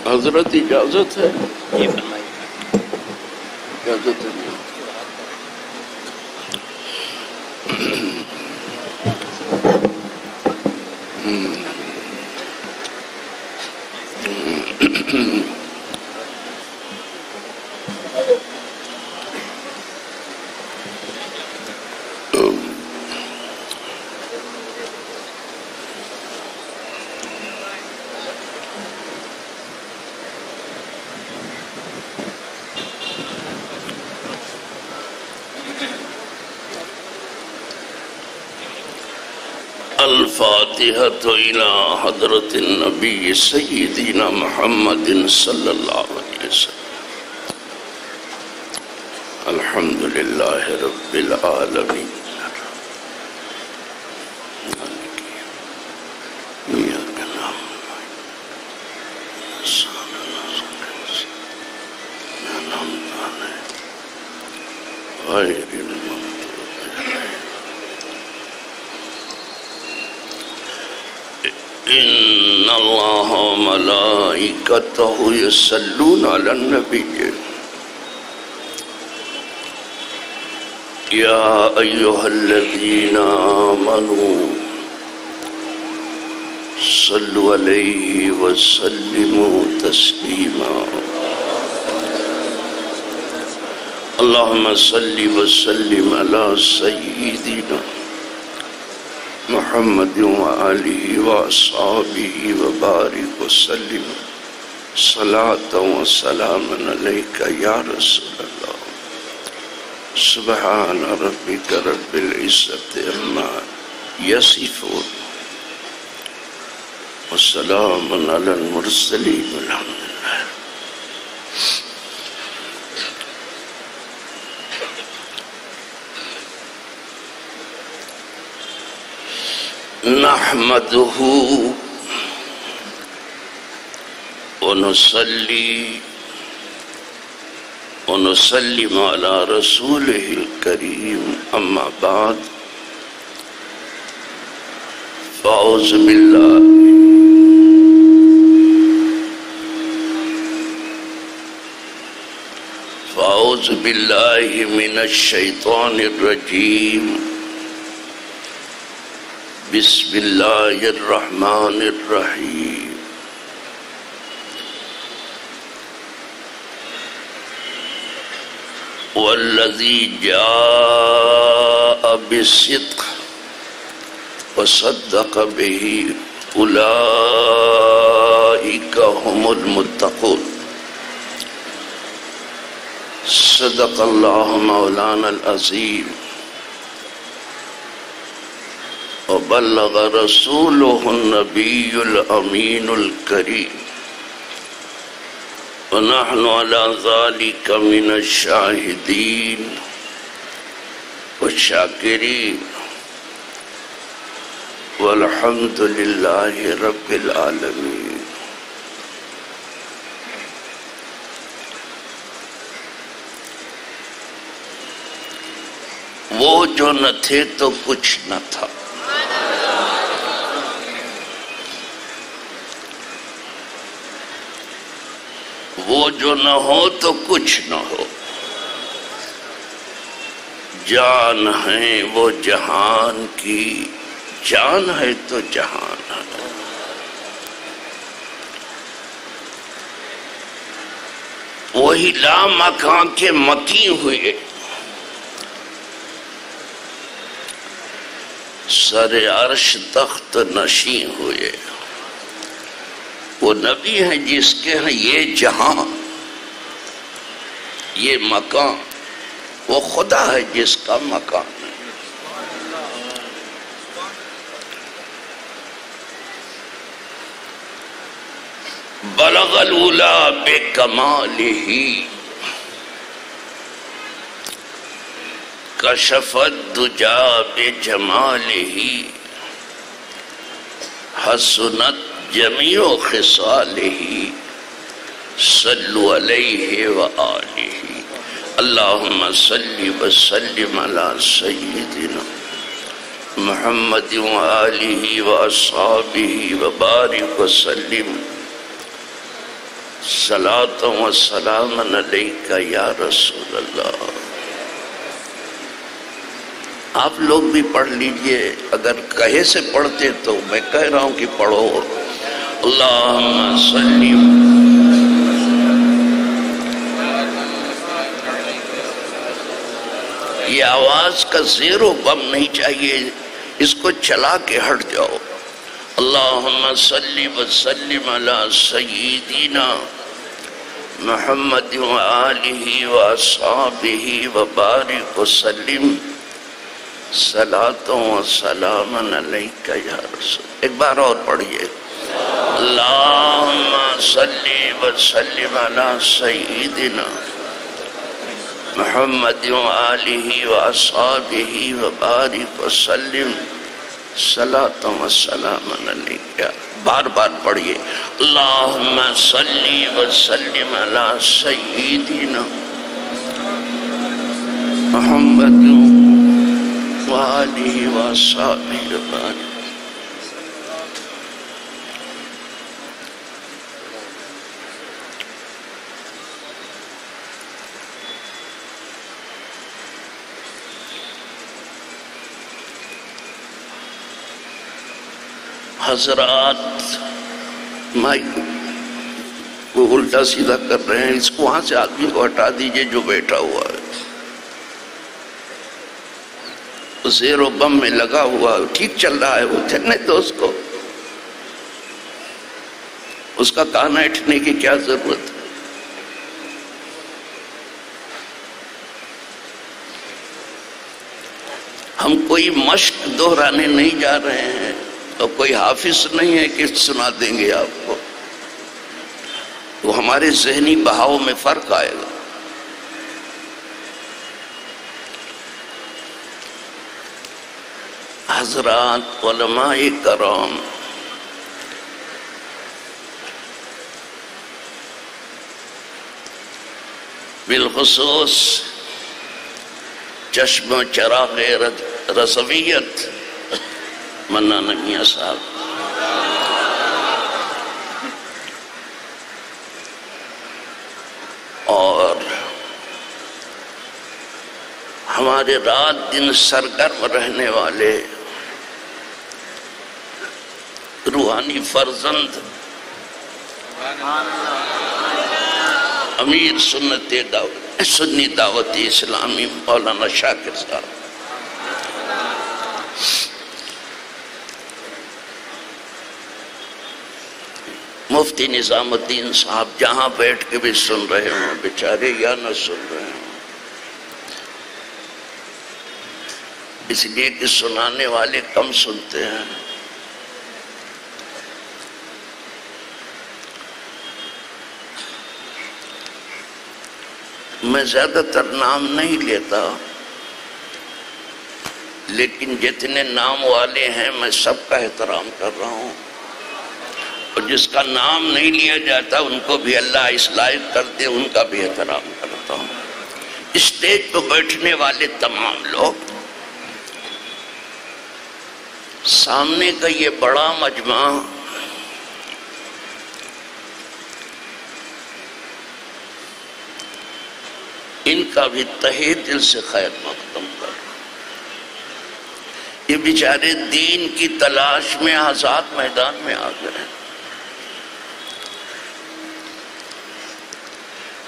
حضرت اجازت ہے؟ یہ فرمائیے. اجازت ہے. الفاتحة إلى حضرة النبي سيدنا محمد صلى الله عليه وسلم. الحمد لله رب العالمين. إياك نعبد غير إن الله وملائكته يصلون على النبي يا أيها الذين آمنوا صلوا عليه وسلموا تسليما. اللهم صل وسلم على سيدنا محمد وآلہ وأصحابہ وبارک وسلم صلاة وسلام علیکہ یا رسول اللہ. سبحان ربک رب العزت عما یصفون وسلام علی المرسلین والحمد للہ. نحمده ونصلي ونسلم على رسوله الكريم. أما بعد فأعوذ بالله من الشيطان الرجيم. بسم اللہ الرحمن الرحیم. والذی جاء بالصدق وصدق به اولئک هم المتقون. صدق اللہ مولانا العظیم وبلغ رسوله النبي الأمين الكريم. ونحن على ذلك من الشاهدين والشاكرين والحمد لله رب العالمين. وہ جو نہ تھے تو کچھ نہ تھا، وہ جو نہ ہو تو کچھ نہ ہو. جان ہے وہ جہان کی، جان ہے تو جہان ہے. وہی لامکان کے مکی ہوئے، سر عرش تخت نشیں ہوئے. وہ نبی ہیں جس کے ہیں یہ جہاں یہ مکان، وہ خدا ہے جس کا مکان ہے. بلغ الولا بکمالہ کشف الدجا بجمالہ حسنت جمیع خصالہ صلو علیہ وآلہ. اللہم صلی وسلم علی سیدنا محمد وآلہ واصحابہ وبارک وسلم صلاۃ و سلام علیک یا رسول اللہ۔ آپ لوگ بھی پڑھ لیجئے، اگر کہے سے پڑھتے تو میں کہہ رہا ہوں کہ پڑھو۔ اللہم صلی۔ یہ آواز کا زیر و بم نہیں چاہیے، اس کو چلا کے ہٹ جاؤ۔ اللہم صلی وسلم علی سیدنا محمد وآلہ واصحابہ وبارک وسلم صلاۃ و سلام علیک یا رسول۔ ایک بار اور پڑھیے، اللہم صلی وسلم علی سیدنا محمد وآلہ واصحابہ وبارک وسلم صلاۃ و سلام علیک۔ بار بار پڑھیے، اللہم صلی وسلم علی سیدنا محمد وآلہ واصحابہ وبارک۔ حضرات مائک کو الٹا سیدھا کر رہے ہیں، اس کو وہاں سے آدمی کو ہٹا دیجئے جو بیٹھا ہوا ہے، زیر و بم میں لگا ہوا ہے، ٹھیک چل رہا ہے وہ، چلنے تو اس کا کان ہٹنے کی کیا ضرورت ہے؟ ہم کوئی مشق دہرانے نہیں جا رہے ہیں اور کوئی حافظ نہیں ہے کہ سنا دیں گے آپ کو، تو ہمارے ذہنی بہاؤ میں فرق آئے گا۔ حضرات علماء کرام، بالخصوص چشم و چراغ رضویت منانا میاں صاحب، اور ہمارے رات دن سرگرم رہنے والے روحانی فرزند امیر سنی دعوت اسلامی مولانا شاکر صاحب، مفتی نظام الدین صاحب جہاں بیٹھ کے بھی سن رہے ہوں بیچارے یا نہ سن رہے ہوں، اس لیے کہ سنانے والے کم سنتے ہیں۔ میں زیادہ تر نام نہیں لیتا، لیکن جتنے نام والے ہیں میں سب کا احترام کر رہا ہوں، اور جس کا نام نہیں لیا جاتا ان کو بھی اللہ اس لائق کر دے، ان کا بھی احترام کرتا ہوں۔ اسٹیج پہ بیٹھنے والے تمام لوگ، سامنے کا یہ بڑا مجمع، ان کا بھی تہہ دل سے خیر مقدم کر۔ یہ بیچارے دین کی تلاش میں آزاد میدان میں آ گئے۔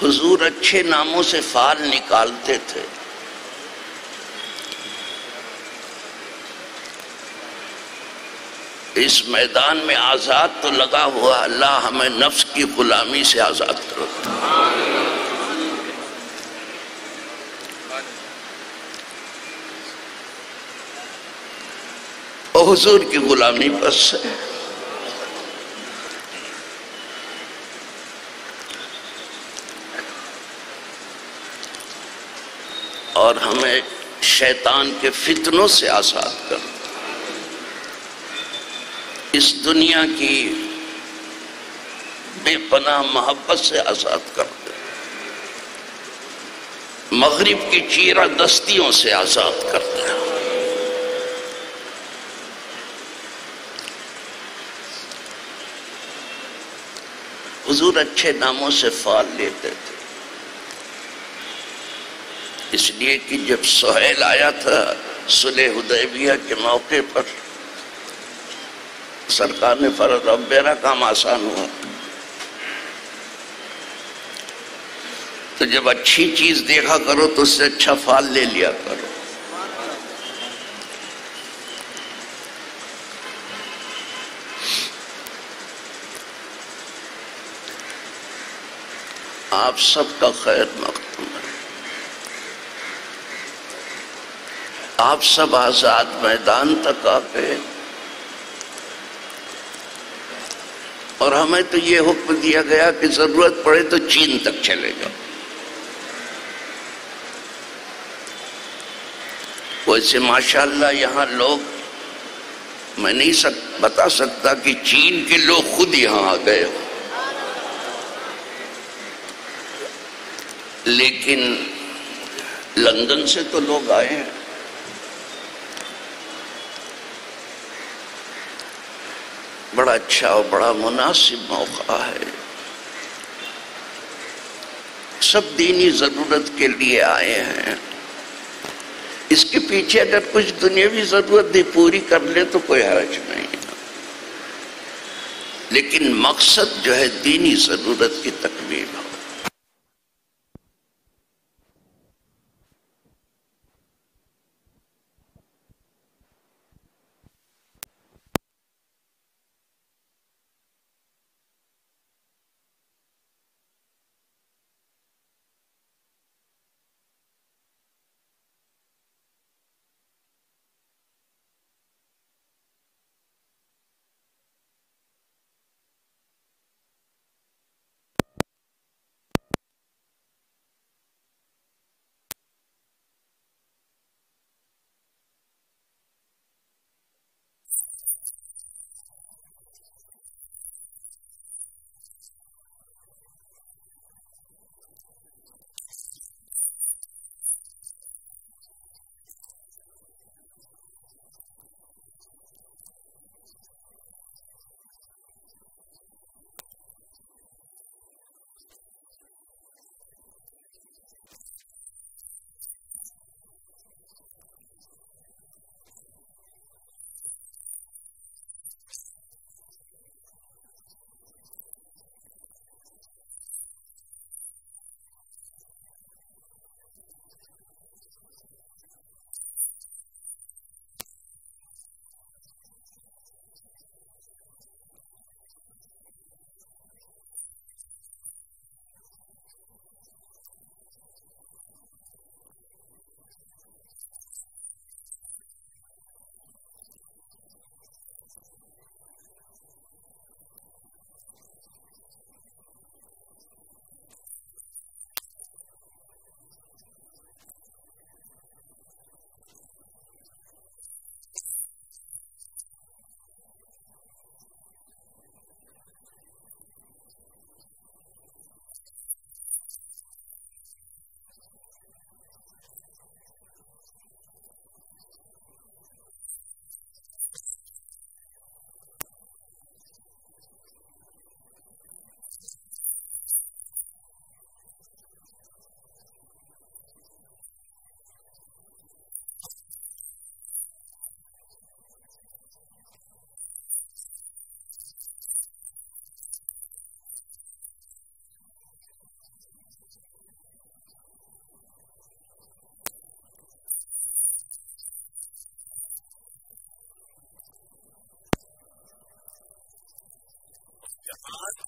حضور اچھے ناموں سے فال نکالتے تھے، اس میدان میں آزاد تو لگا ہوا، اللہ ہمیں نفس کی غلامی سے آزاد کرو۔ اور حضور کی غلامی بس ہے۔ اور ہمیں شیطان کے فتنوں سے آزاد کر، اس دنیا کی بے پناہ محبت سے آزاد کر دے، مغرب کی چیرہ دستیوں سے آزاد کر دے۔ حضور اچھے ناموں سے فال لیتے تھے، اس لیے کہ جب سہیل آیا تھا صلح حدیبیہ کے موقع پر، سرکار نے فرمایا اب میرا کام آسان ہوا، تو جب اچھی چیز دیکھا کرو تو اس سے اچھا فال لے لیا کرو۔ آپ سب کا خیر مقدم ہے، آپ سب آزاد میدان تک آ گئے، اور ہمیں تو یہ حکم دیا گیا کہ ضرورت پڑے تو چین تک چلے گا۔ ویسے ماشاءاللہ یہاں لوگ، میں نہیں بتا سکتا کہ چین کے لوگ خود یہاں آ گئے ہو، لیکن لندن سے تو لوگ آئے ہیں۔ بڑا اچھا اور بڑا مناسب موقع ہے، سب دینی ضرورت کے لیے آئے ہیں، اس کے پیچھے اگر کچھ دنیاوی ضرورت بھی پوری کر لے تو کوئی حرج نہیں، لیکن مقصد جو ہے دینی ضرورت کی تکمیل ہو۔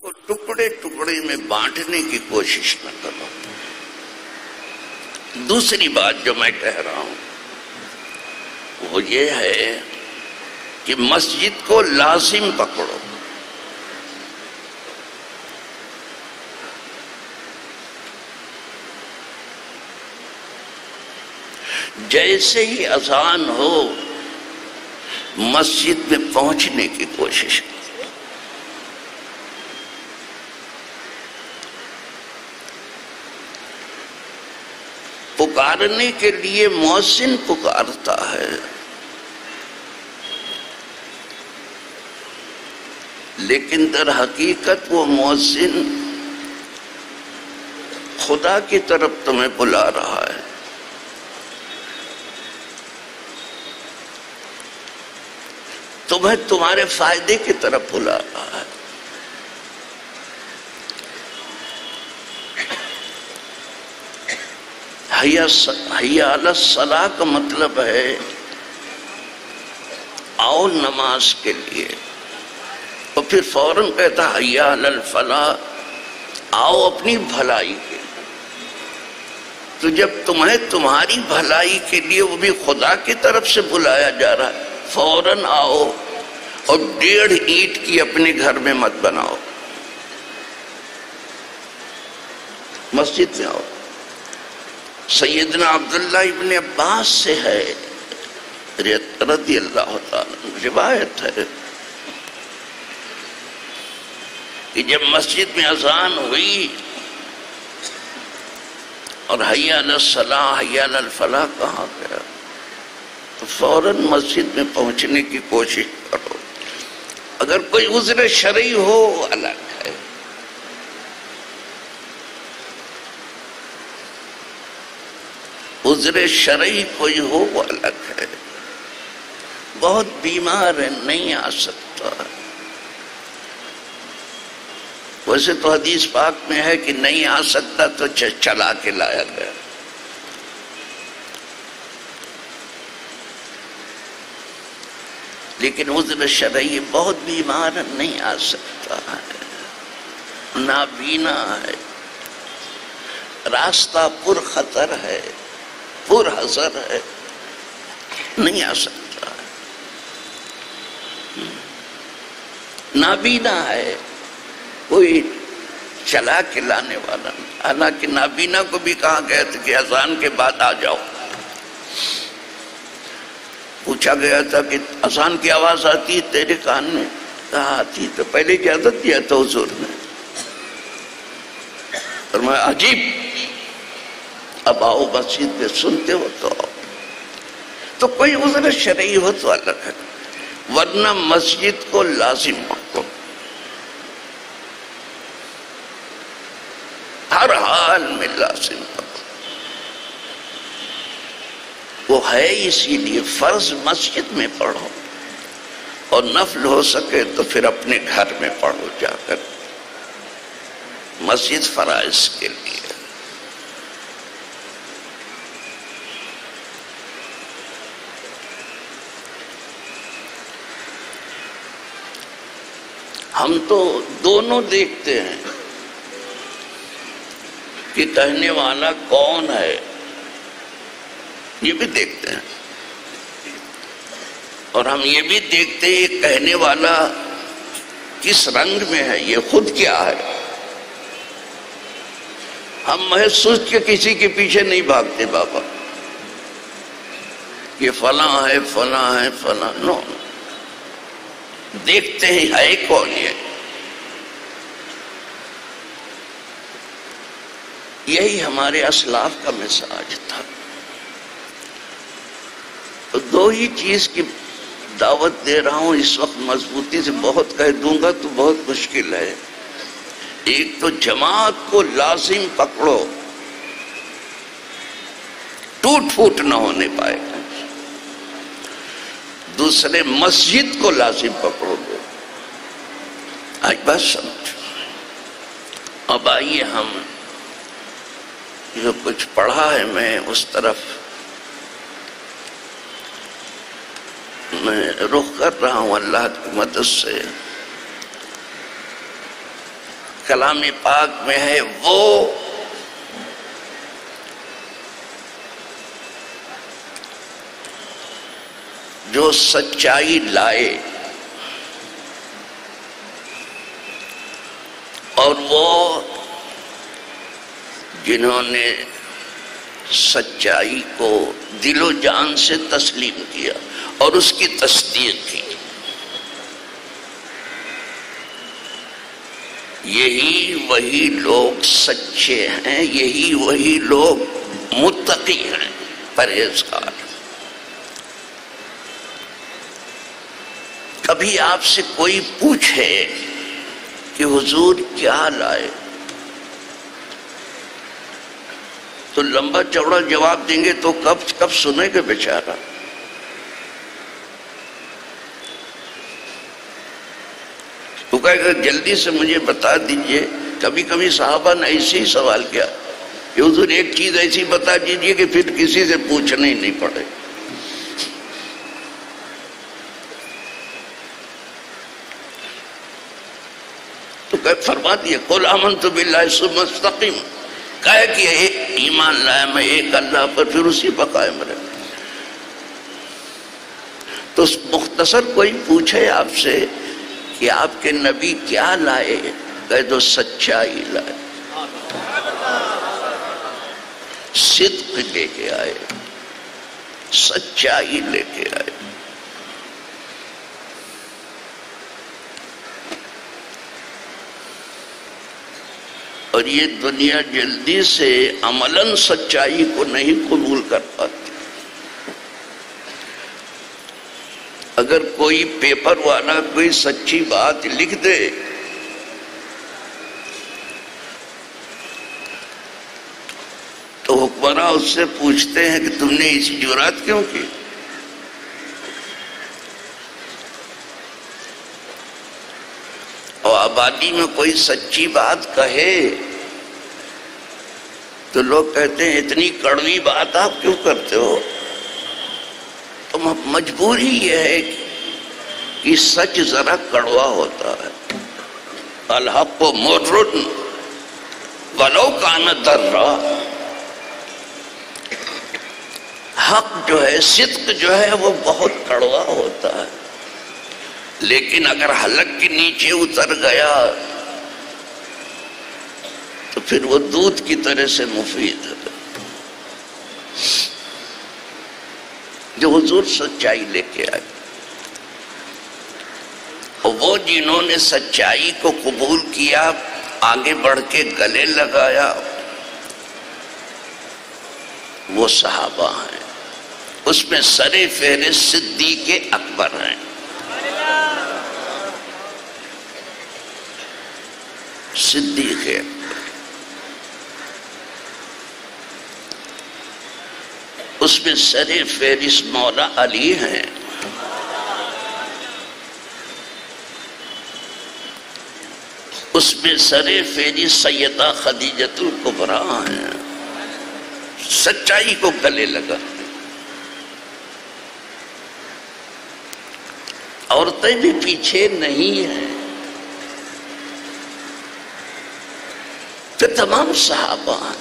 کو ٹکڑے ٹکڑے میں بانٹنے کی کوشش نہ کرو۔ دوسری بات جو میں کہہ رہا ہوں وہ یہ ہے کہ مسجد کو لازم پکڑو۔ جیسے ہی اذان ہو مسجد میں پہنچنے کی کوشش کرو۔ پکارنے کے لیے مؤذن پکارتا ہے، لیکن در حقیقت وہ مؤذن خدا کی طرف تمہیں بلا رہا ہے. تمہیں تمہارے فائدے کی طرف بلا رہا ہے. حیا علی الصلاۃ کا مطلب ہے آؤ نماز کے لیے، اور پھر فوراً کہتا حیا علی الفلاح، آؤ اپنی بھلائی کے لیے. تو جب تمہیں تمہاری بھلائی کے لیے وہ بھی خدا کی طرف سے بلایا جا رہا ہے، فوراً آؤ، اور 1.5 اینٹ کی اپنے گھر میں مت بناؤ، مسجد میں آؤ. سیدنا عبداللہ ابن عباس سے ہے رضی اللہ تعالیٰ، روایت ہے کہ جب مسجد میں اذان ہوئی اور حی علی الصلاۃ حی علی الفلاح کہا گیا، تو فوراً مسجد میں پہنچنے کی کوشش کرو. اگر کوئی عذر شرعی ہو الگ ہے، عذر شرعی کوئی ہو وہ الگ ہے. بہت بیمار ہے، نہیں آ سکتا. ویسے تو حدیث پاک میں ہے کہ نہیں آ سکتا تو چلا کے لایا گیا. لیکن عذر شرعی بہت بیمار ہے، نہیں آ سکتا ہے، نابینا ہے، راستہ پر خطر ہے، پر حذر ہے، نہیں آ سکتا ہے. نابینا ہے، کوئی چلا کے لانے والا نہیں. حالانکہ نابینا کو بھی کہا گیا تھا کہ اذان کے بعد آ جاؤ. پوچھا گیا تھا کہ اذان کی آواز آتی ہے تیرے کان میں؟ کہا آتی. تو پہلے اجازت دیا تھا حضور نے. فرمایا عجیب، اب آؤ مسجد میں، سنتے ہو تو آؤ. تو کوئی عذر شرعی ہو تو الگ ہے، ورنہ مسجد کو لازم مانگو، ہر حال میں لازم مانگو. وہ ہے اسی لیے فرض مسجد میں پڑھو، اور نفل ہو سکے تو پھر اپنے گھر میں پڑھو جا کر. مسجد فرائض کے لیے. ہم تو دونوں دیکھتے ہیں کہ کہنے والا کون ہے، یہ بھی دیکھتے ہیں، اور ہم یہ بھی دیکھتے ہیں یہ کہنے والا کس رنگ میں ہے، یہ خود کیا ہے. ہم محض سوچ کے کسی کے پیچھے نہیں بھاگتے بابا یہ فلاں ہے فلاں ہے فلاں، نو، دیکھتے ہیں ہے کون یہ. یہی ہمارے اسلاف کا مزاج تھا. تو دو ہی چیز کی دعوت دے رہا ہوں اس وقت، مضبوطی سے بہت کہہ دوں گا تو بہت مشکل ہے. ایک تو جماعت کو لازم پکڑو، ٹوٹ پھوٹ نہ ہونے پائے. دوسرے مسجد کو لازم پکڑو گے. آج بات سمجھو. اب آئیے ہم جو کچھ پڑھا ہے میں اس طرف میں رخ کر رہا ہوں اللہ کی مدد سے. کلام پاک میں ہے وہ جو سچائی لائے اور وہ جنہوں نے سچائی کو دل و جان سے تسلیم کیا اور اس کی تصدیق کی. یہی وہی لوگ سچے ہیں، یہی وہی لوگ متقی ہیں، پرہیزگار. کبھی آپ سے کوئی پوچھے حضور کیا لائے؟ تو لمبا چوڑا جواب دیں گے تو کب سنے گے بیچارہ؟ تو کہے گا جلدی سے مجھے بتا دیجئے۔ کبھی کبھی صحابہ نے ایسے ہی سوال کیا کہ حضور ایک چیز ایسی بتا دیجئے کہ پھر کسی سے پوچھنا ہی نہیں پڑے۔ تو کہ فرما دیا قل آمنت باللہ ثم استقیم، کہے کہ ایمان لایا میں ایک اللہ پر، پھر اسی پر قائم رہے۔ تو مختصر کوئی پوچھے آپ سے کہ آپ کے نبی کیا لائے، کہہ دو سچائی لائے، صدق لے کے آئے، سچائی لے کے آئے۔ اور یہ دنیا جلدی سے عملاً سچائی کو نہیں قبول کر پاتی۔ اگر کوئی پیپر والا کوئی سچی بات لکھ دے تو حکمراں اس سے پوچھتے ہیں کہ تم نے ایسی جرات کیوں کی؟ اور آبادی میں کوئی سچی بات کہے تو لوگ کہتے ہیں اتنی کڑوی بات آپ کیوں کرتے ہو؟ تو مجبوری یہ ہے کہ سچ ذرا کڑوا ہوتا ہے۔ الحق مر ولو کان ضرا، حق جو ہے، صدق جو ہے وہ بہت کڑوا ہوتا ہے، لیکن اگر حلق کے نیچے اتر گیا تو پھر وہ دودھ کی طرح سے مفید ہے۔ جو حضور سچائی لے کے آئے، وہ جنہوں نے سچائی کو قبول کیا، آگے بڑھ کے گلے لگایا، وہ صحابہ ہیں۔ اس میں سر فہرست صدیق اکبر ہیں۔ صدیق اکبر، اس میں سر فہرست مولا علی ہیں۔ اس میں سر فہرست سیدہ خدیجۃ الکبریٰ ہیں۔ سچائی کو گلے لگا۔ عورتیں بھی پیچھے نہیں ہیں، تو تمام صحابہ ہیں۔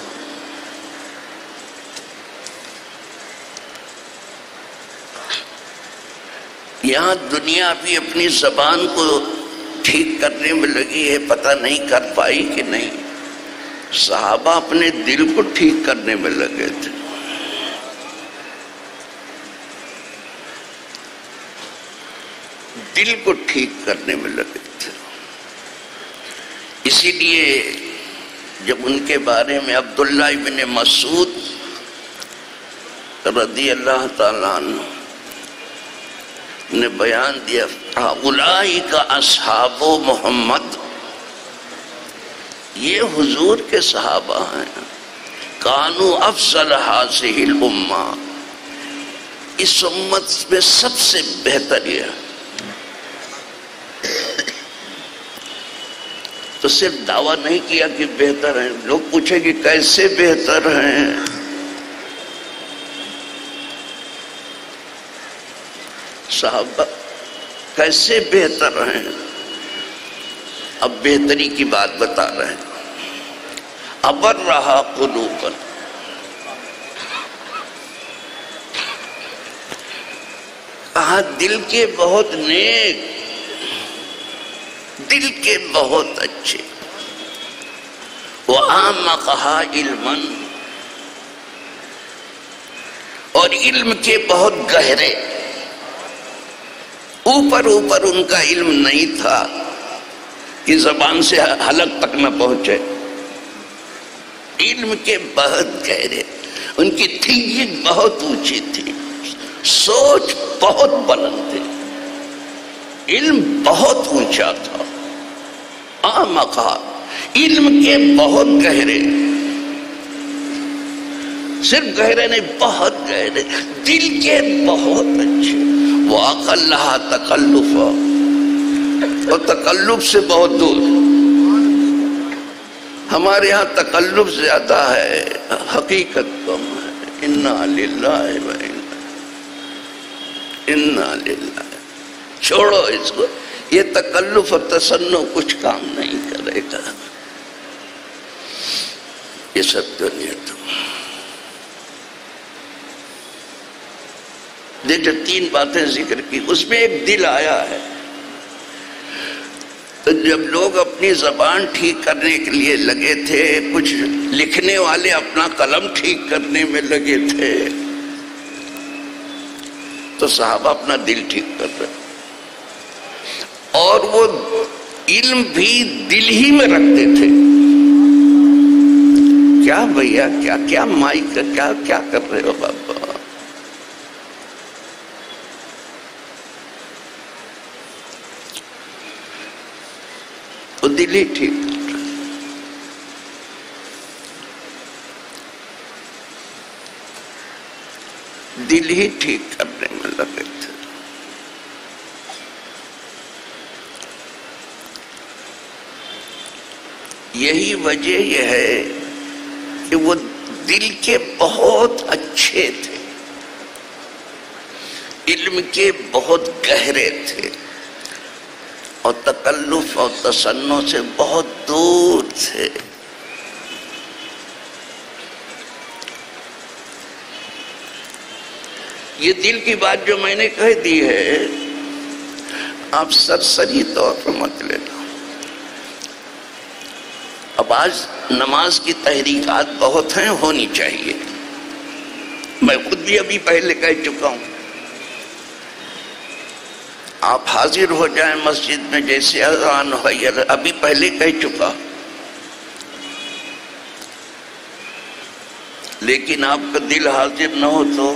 یہاں دنیا بھی اپنی زبان کو ٹھیک کرنے میں لگی ہے، پتہ نہیں کر پائی کہ نہیں۔ صحابہ اپنے دل کو ٹھیک کرنے میں لگے تھے۔ دل کو ٹھیک کرنے میں لگے تھے۔ اسی لیے جب ان کے بارے میں عبداللہ ابن مسعود رضی اللہ تعالیٰ عنہ نے بیان دیا، اولئک اصحاب محمد، یہ حضور کے صحابہ ہیں، کانوا افضل هذه الامہ، اس امت میں سب سے بہتر یہ ہے۔ تو صرف دعویٰ نہیں کیا کہ بہتر ہیں، لوگ پوچھیں کہ کیسے بہتر ہیں؟ صحابہ کیسے بہتر ہیں؟ اب بہتری کی بات بتا رہے ہیں۔ ابرھا قلوبا، کہا دل کے بہت نیک، دل کے بہت اچھے، وَأَعْمَقَهَا عِلْمًا، اور علم کے بہت گہرے، اوپر اوپر ان کا علم نہیں تھا کہ زبان سے حلق تک نہ پہنچے، علم کے بہت گہرے، ان کی تھنکنگ بہت اونچی تھی، سوچ بہت بلند تھی، علم بہت اونچا تھا۔ اعمقات، علم کے بہت گہرے، صرف گہرے نہیں، بہت گہرے، دل کے بہت اچھے، وَأَقَلَّهَا تَقَلُّفًا، اور تکلف سے بہت دور۔ ہمارے ہاں تکلف زیادہ ہے، حقیقت کم ہے۔ اِنَّا لِلَّهِ اِنَّا لِلَّهِ، چھوڑو اس کو، یہ تکلف اور تصنع کچھ کام نہیں کرے گا، یہ سب دنیا تو۔ یہ جو تین باتیں ذکر کی، اس میں ایک دل آیا ہے۔ تو جب لوگ اپنی زبان ٹھیک کرنے کے لیے لگے تھے، کچھ لکھنے والے اپنا قلم ٹھیک کرنے میں لگے تھے، تو صحابہ اپنا دل ٹھیک کر رہے، اور وہ علم بھی دل ہی میں رکھتے تھے۔ کیا بھیا، کیا مائک کا کیا کر رہے ہو بابا؟ وہ دل ہی ٹھیک کر رہے، دل ہی ٹھیک کرنے میں لگے تھے۔ یہی وجہ یہ ہے کہ وہ دل کے بہت اچھے تھے، علم کے بہت گہرے تھے، اور تکلف اور تصنع سے بہت دور تھے۔ یہ دل کی بات جو میں نے کہہ دی ہے، آپ سرسری طور پر مت لینا۔ اب آج نماز کی تحریکات بہت ہیں، ہونی چاہیے، میں خود بھی ابھی پہلے کہہ چکا ہوں۔ آپ حاضر ہو جائیں مسجد میں، جیسے اذان ہو، ابھی پہلے کہہ چکا، لیکن آپ کا دل حاضر نہ ہو تو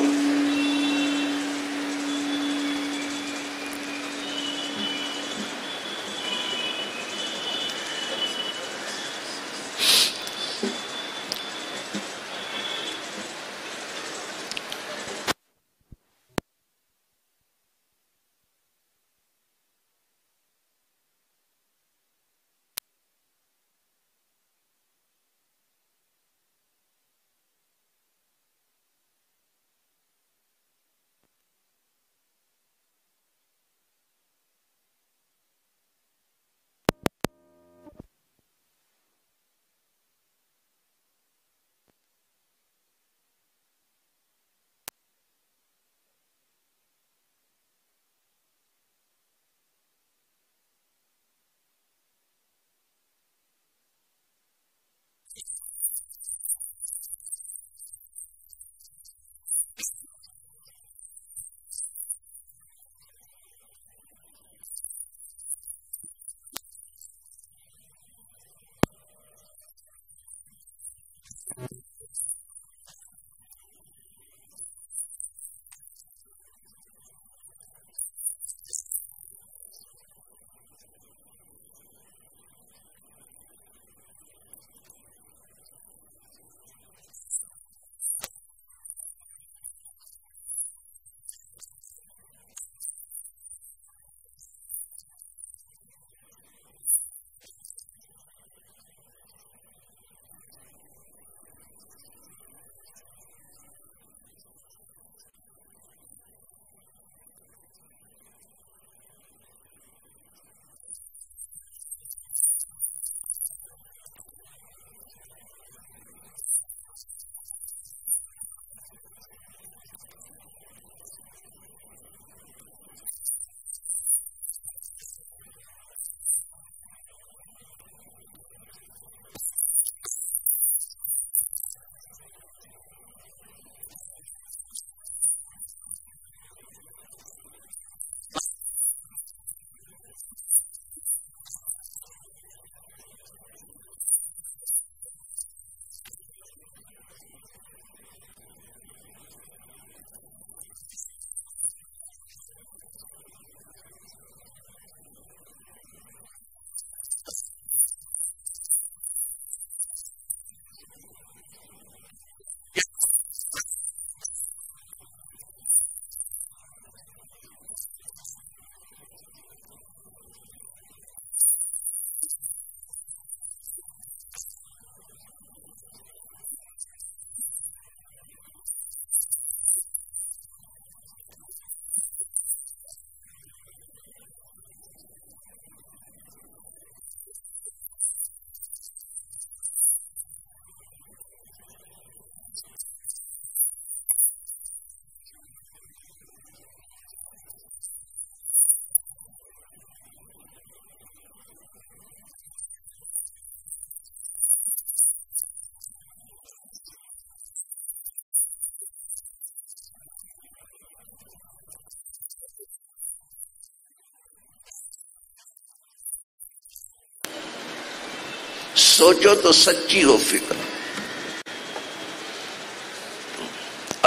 سوچو تو سچی ہو فکر.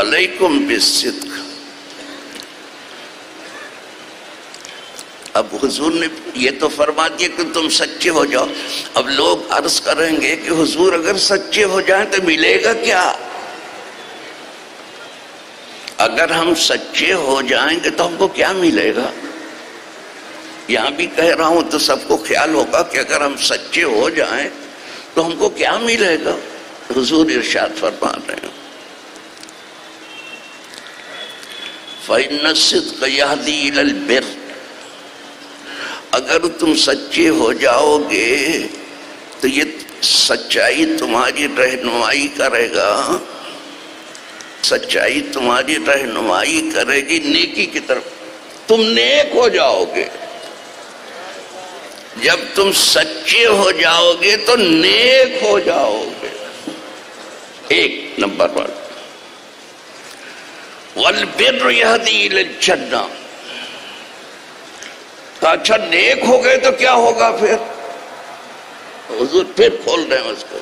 علیکم بالصدق. اب حضور نے یہ تو فرما دیا کہ تم سچے ہو جاؤ. اب لوگ عرض کریں گے کہ حضور اگر سچے ہو جائیں تو ملے گا کیا؟ اگر ہم سچے ہو جائیں گے تو ہم کو کیا ملے گا؟ یہاں بھی کہہ رہا ہوں تو سب کو خیال ہوگا کہ اگر ہم سچے ہو جائیں تو ہم کو کیا ملے گا؟ حضور ارشاد فرما رہے ہیں فَإِنَّ الصِّدْقَ يَهْدِي إِلَى الْبِرِّ. اگر تم سچے ہو جاؤ گے تو یہ سچائی تمہاری رہنمائی کرے گا. سچائی تمہاری رہنمائی کرے گی نیکی کی طرف. تم نیک ہو جاؤ گے. جب تم سچے ہو جاؤ گے تو نیک ہو جاؤ گے. ایک نمبر 1. وَالْبِرُّ يَهْدِي إِلَى الْجَنَّةِ. اچھا نیک ہو گئے تو کیا ہوگا پھر؟ حضور پھر کھول رہے ہیں اس کو.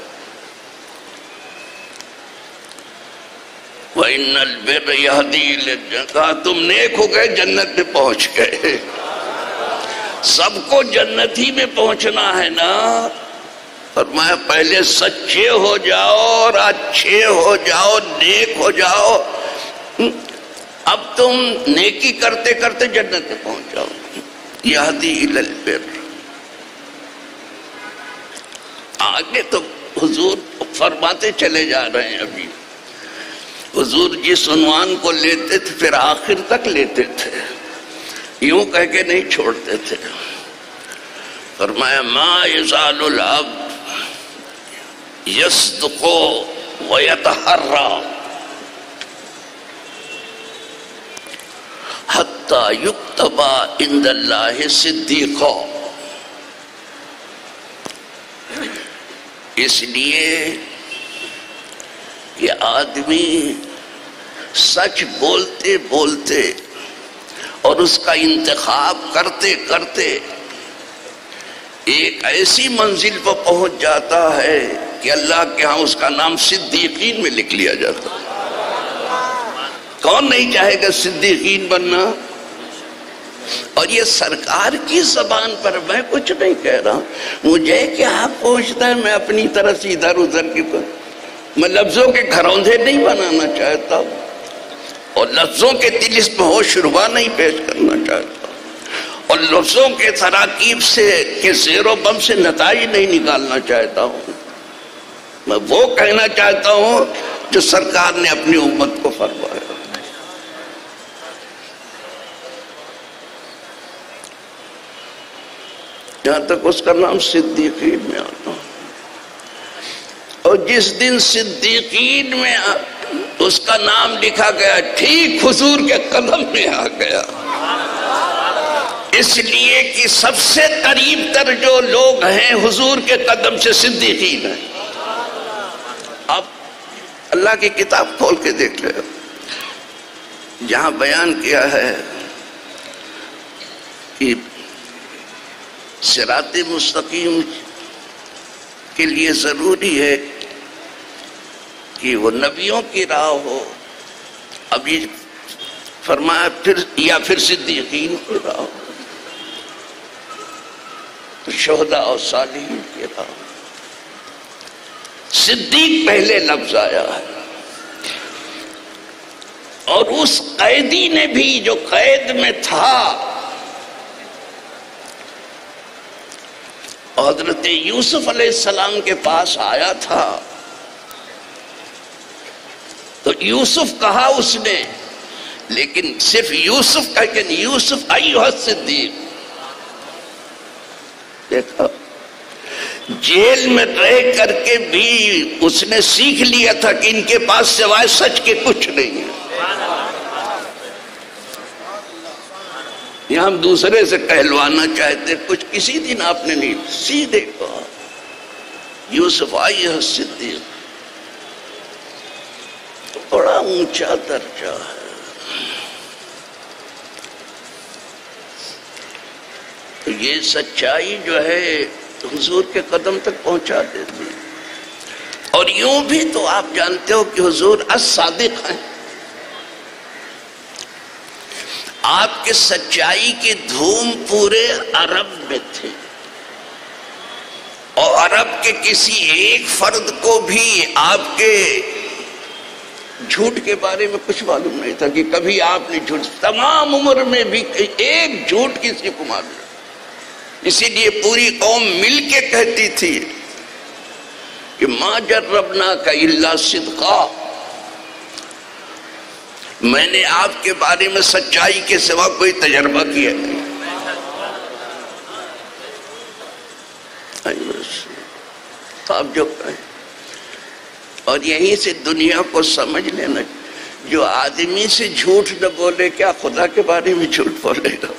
وَإِنَّ الْبِرَّ يَهْدِي إِلَى الْجَنَّةِ. کہا تم نیک ہو گئے جنت میں پہنچ گئے. سب کو جنت ہی میں پہنچنا ہے نا. فرمایا پہلے سچے ہو جاؤ اور اچھے ہو جاؤ نیک ہو جاؤ. اب تم نیکی کرتے کرتے جنت میں پہنچ جاؤ. یہدی الی البر. آگے تو حضور فرماتے چلے جا رہے ہیں. ابھی حضور جس عنوان کو لیتے تھے پھر آخر تک لیتے تھے, یوں کہہ کے نہیں چھوڑتے تھے. فرمایا ما یزال العبد یصدق ویتحری حتی یکتب عند اللہ صدیقا. اس لیے کہ آدمی سچ بولتے بولتے اور اس کا انتخاب کرتے کرتے ایک ایسی منزل پر پہنچ جاتا ہے کہ اللہ کے ہاں اس کا نام صدیقین میں لکھ لیا جاتا ہے. کون نہیں چاہے گا صدیقین بننا؟ اور یہ سرکار کی زبان پر میں کچھ نہیں کہہ رہا. مجھے کیا پوچھتا ہے, میں اپنی طرف سے ادھر ادھر کی میں لفظوں کے گھروندے نہیں بنانا چاہتا اور لفظوں کے طلسم ہو شربہ نہیں پیش کرنا چاہتا اور لفظوں کے تراکیب سے کہ زیر و بم سے نتائج نہیں نکالنا چاہتا ہوں. میں وہ کہنا چاہتا ہوں جو سرکار نے اپنی امت کو فرمایا. یہاں تک اس کا نام صدیقین میں آتا. اور جس دن صدیقین میں اس کا نام لکھا گیا ٹھیک حضور کے قدم میں آ گیا. اس لیے کہ سب سے قریب تر جو لوگ ہیں حضور کے قدم سے صدیقین ہیں. اب اللہ کی کتاب کھول کے دیکھ لیں, جہاں بیان کیا ہے کہ صراط مستقیم کے لیے ضروری ہے کہ وہ نبیوں کی راہ ہو. اب یہ فرمایا پھر یا پھر صدیقین کی راہ ہو, شہداء اور صالحین کی راہ. صدیق پہلے لفظ آیا ہے. اور اس قیدی نے بھی جو قید میں تھا, حضرت یوسف علیہ السلام کے پاس آیا تھا تو یوسف کہا اس نے, لیکن صرف یوسف کہا کہ یوسف ایھا الصدیق. دیکھا جیل میں رہ کر کے بھی اس نے سیکھ لیا تھا کہ ان کے پاس سوائے سچ کے کچھ نہیں ہے. یہ ہم دوسرے سے کہلوانا چاہتے کچھ, کسی دن آپ نے نہیں, سیدھے کہا یوسف ایھا الصدیق. بڑا اونچا درجہ ہے. تو یہ سچائی جو ہے تو حضور کے قدم تک پہنچا دیتے ہیں۔ اور یوں بھی تو آپ جانتے ہو کہ حضور الصادق ہیں، آپ کے سچائی کی دھوم پورے عرب میں تھی، اور عرب کے کسی ایک فرد کو بھی آپ کے جھوٹ کے بارے میں کچھ معلوم نہیں تھا کہ کبھی آپ نے جھوٹ، تمام عمر میں بھی ایک جھوٹ کسی کو معلوم نہیں۔ اسی لیے پوری قوم مل کے کہتی تھی کہ ما جربناک الا صدقا، میں نے آپ کے بارے میں سچائی کے سوا کوئی تجربہ کیا نہیں۔ آپ جو کہیں، اور یہیں سے دنیا کو سمجھ لینا، جو آدمی سے جھوٹ نہ بولے کیا خدا کے بارے میں جھوٹ بولے گا؟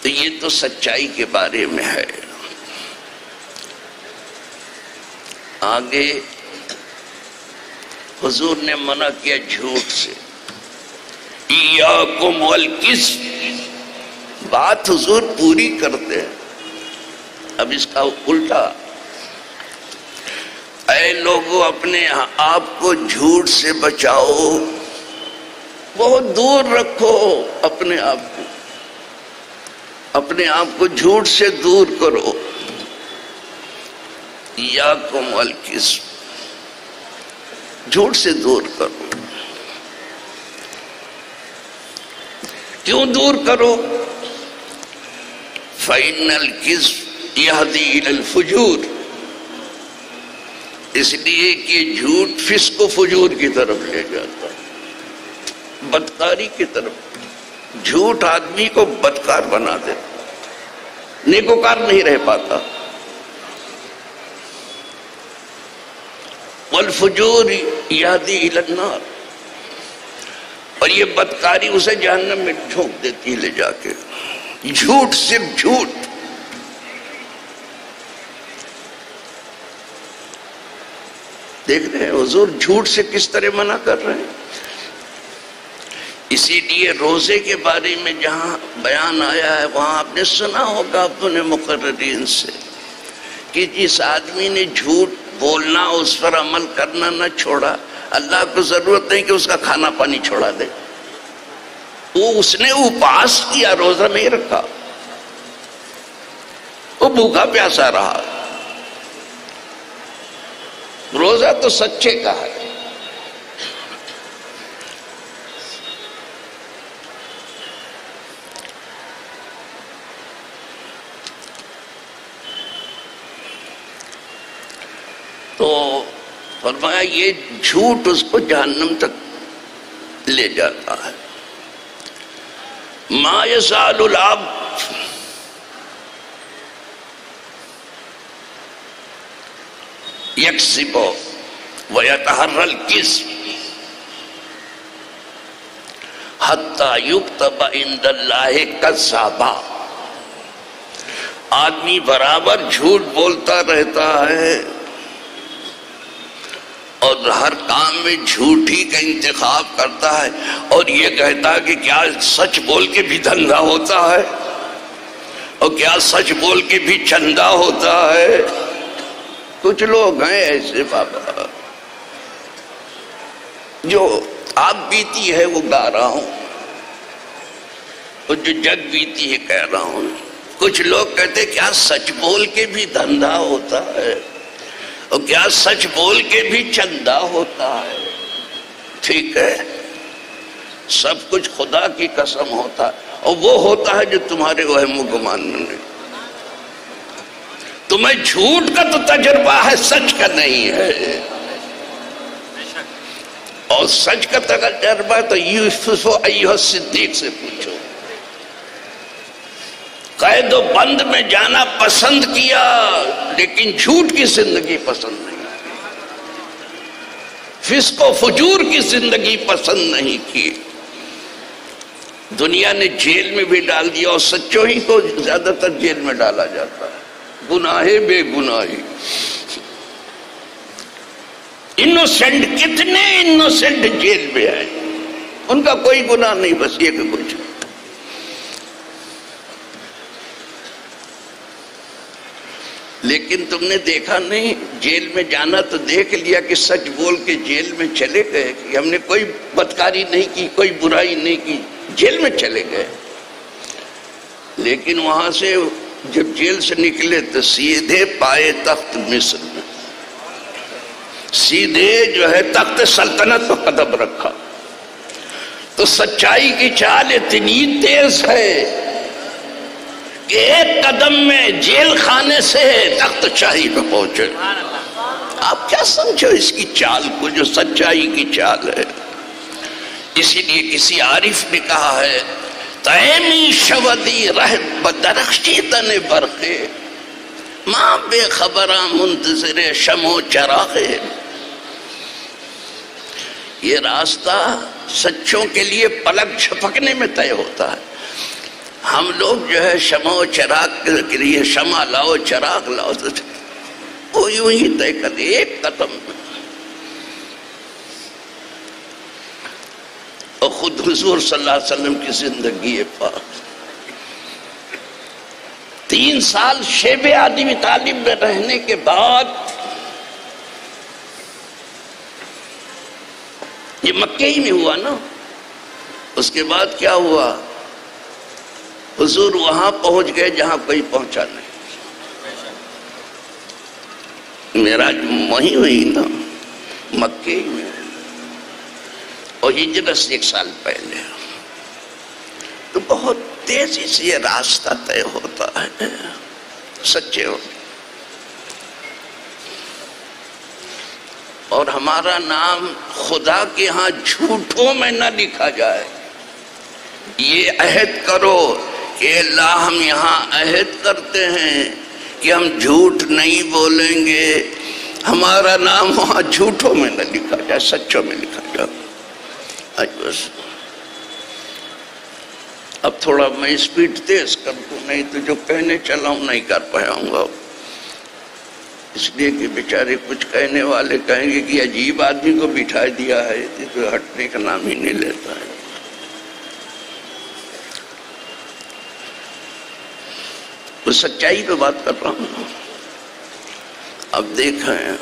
تو یہ تو سچائی کے بارے میں ہے۔ آگے حضور نے منع کیا جھوٹ سے، ایاکم والکذب، بات حضور پوری کرتے ہیں۔ اب اس کا الٹا، اے لوگوں اپنے آپ کو جھوٹ سے بچاؤ، بہت دور رکھو اپنے آپ کو، اپنے آپ کو جھوٹ سے دور کرو۔ ایاکم والکذب، جھوٹ سے دور کرو۔ کیوں دور کرو؟ فَإِنَّ الْكِذْبَ يَهْدِي إِلَى الْفُجُورِ، اس لیے کہ جھوٹ فسق و فجور کی طرف لے جاتا ہے، بدکاری کی طرف۔ جھوٹ آدمی کو بدکار بنا دیتا، نیکوکار نہیں رہ پاتا۔ والفجور یہدی الی النار، اور یہ بدکاری اسے جہنم میں جھونک دیتی ہے لے جا کے۔ جھوٹ، صرف جھوٹ۔ دیکھ رہے ہیں حضور جھوٹ سے کس طرح منع کر رہے ہیں۔ اسی لیے روزے کے بارے میں جہاں بیان آیا ہے وہاں آپ نے سنا ہوگا اپنے مقررین سے کہ جس آدمی نے جھوٹ بولنا، اس پر عمل کرنا نہ چھوڑا، اللہ کو ضرورت نہیں کہ اس کا کھانا پانی چھوڑا دے، وہ اس نے اپاس کیا، روزہ نہیں رکھا، وہ بھوکا پیاسا رہا۔ روزہ تو سچے کا ہے۔ تو فرمایا یہ جھوٹ اس کو جہنم تک لے جاتا ہے۔ ما یزال العبد یکسب ویتحری الکذب حتی یکتب عند اللہ کذابا، آدمی برابر جھوٹ بولتا رہتا ہے اور ہر کام میں جھوٹی کا انتخاب کرتا ہے، اور یہ کہتا ہے کہ کیا سچ بول کے بھی دھندا ہوتا ہے، اور کیا سچ بول کے بھی چندہ ہوتا ہے۔ کچھ لوگ ہیں ایسے بابا، جو آپ بیتی ہے وہ گا رہا ہوں، اور جو جگ بیتی ہے کہہ رہا ہوں۔ کچھ لوگ کہتے کیا سچ بول کے بھی دھندا ہوتا ہے، اور کیا سچ بول کے بھی چندہ ہوتا ہے۔ ٹھیک ہے، سب کچھ خدا کی قسم ہوتا ہے، اور وہ ہوتا ہے جو تمہارے وہم و گمان میں نہیں۔ تمہیں جھوٹ کا تو تجربہ ہے، سچ کا نہیں ہے، اور سچ کا تجربہ تو یوسف ایھا صدیق سے پوچھو۔ قید و بند میں جانا پسند کیا، لیکن جھوٹ کی زندگی پسند نہیں، فسق و فجور کی زندگی پسند نہیں کی۔ دنیا نے جیل میں بھی ڈال دیا، اور سچوں ہی کو زیادہ تر جیل میں ڈالا جاتا ہے، گناہ بے گناہی۔ انوسنٹ، کتنے انوسنٹ جیل میں ہیں، ان کا کوئی گناہ نہیں، بس یہ کہ کچھ لیکن تم نے دیکھا نہیں، جیل میں جانا تو دیکھ لیا کہ سچ بول کے جیل میں چلے گئے کہ ہم نے کوئی بدکاری نہیں کی، کوئی برائی نہیں کی، جیل میں چلے گئے۔ لیکن وہاں سے جب جیل سے نکلے تو سیدھے پائے تخت مصر میں، سیدھے جو ہے تخت سلطنت پر قدم رکھا۔ تو سچائی کی چال اتنی تیز ہے کہ ایک قدم میں جیل خانے سے تخت شاہی پہ پہنچے۔ آپ کیا سمجھو اس کی چال کو جو سچائی کی چال ہے؟ اسی لیے کسی عارف نے کہا ہے تیمی شودی رہ بدرخشی تن برقے ماں بے خبراں منتظر شمع چراغے۔ یہ راستہ سچوں کے لیے پلک جھپکنے میں طے ہوتا ہے۔ ہم لوگ جو ہے شمع و چراغ کے لیے شمع لاؤ چراغ لاؤ تو وہ یوں ہی طے کر ایک قدم میں۔ اور خود حضور صلی اللہ علیہ وسلم کی زندگی پاک 3 سال شیب ابی طالب میں رہنے کے بعد یہ مکہ ہی میں ہوا نا، اس کے بعد کیا ہوا؟ حضور وہاں پہنچ گئے جہاں کوئی پہنچا نہیں۔ معراج وہیں ہوئی نا، مکہ ہی میں، اور ہجرت سے 1 سال پہلے۔ تو بہت تیزی سے یہ راستہ طے ہوتا ہے سچے ہو۔ اور ہمارا نام خدا کے ہاں جھوٹوں میں نہ لکھا جائے۔ یہ عہد کرو کہ اللہ ہم یہاں عہد کرتے ہیں کہ ہم جھوٹ نہیں بولیں گے، ہمارا نام وہاں جھوٹوں میں نہ لکھا جائے، سچوں میں لکھا جائے۔ آج بس اب تھوڑا میں سپیڈ تیز کر دوں، نہیں تو جو کہنے چلا ہوں نہیں کر پاؤں گا، اس لیے کہ بیچارے کچھ کہنے والے کہیں گے کہ عجیب آدمی کو بٹھا دیا ہے، تو ہٹنے کا نام ہی نہیں لیتا ہے۔ تو سچائی پہ بات کر رہا ہوں۔ اب دیکھیں،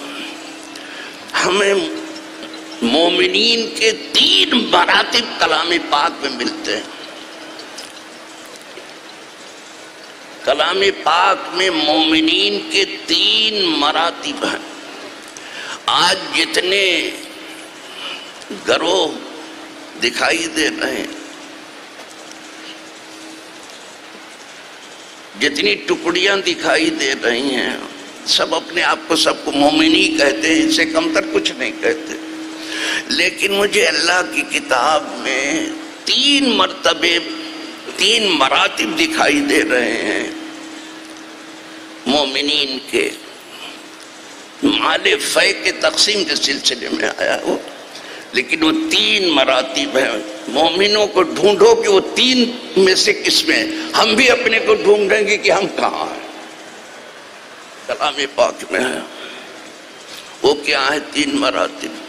ہمیں مومنین کے 3 مراتب کلام پاک میں ملتے ہیں۔ کلام پاک میں مومنین کے 3 مراتب ہیں۔ آج جتنے گروہ دکھائی دے رہے ہیں، جتنی ٹکڑیاں دکھائی دے رہی ہیں، سب اپنے آپ کو سب کو مومن ہی کہتے ہیں، اس سے کم تر کچھ نہیں کہتے۔ لیکن مجھے اللہ کی کتاب میں 3 مرتبے 3 مراتب دکھائی دے رہے ہیں مومنین کے۔ مال فے کے تقسیم کے سلسلے میں آیا ہو، لیکن وہ 3 مراتب ہیں۔ مومنوں کو ڈھونڈو کہ وہ 3 میں سے کس میں، ہم بھی اپنے کو ڈھونڈیں گے کہ ہم کہاں ہیں۔ کلام پاک میں ہے، وہ کیا ہے 3 مراتب۔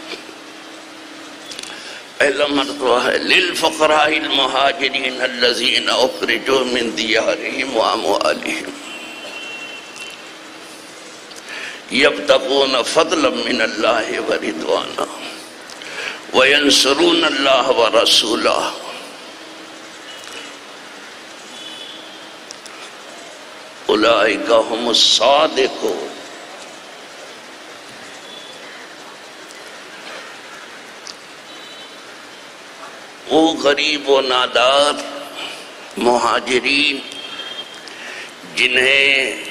پہلا مرتبہ ہے للفقراء المہاجرین الذین اخرجوا من دیارہم واموالہم یبتغون فضلا من اللہ ورضوانا وینصرون اللہ ورسولہ اولئک هم الصادقون۔ وہ غریب و نادار مہاجرین جنہیں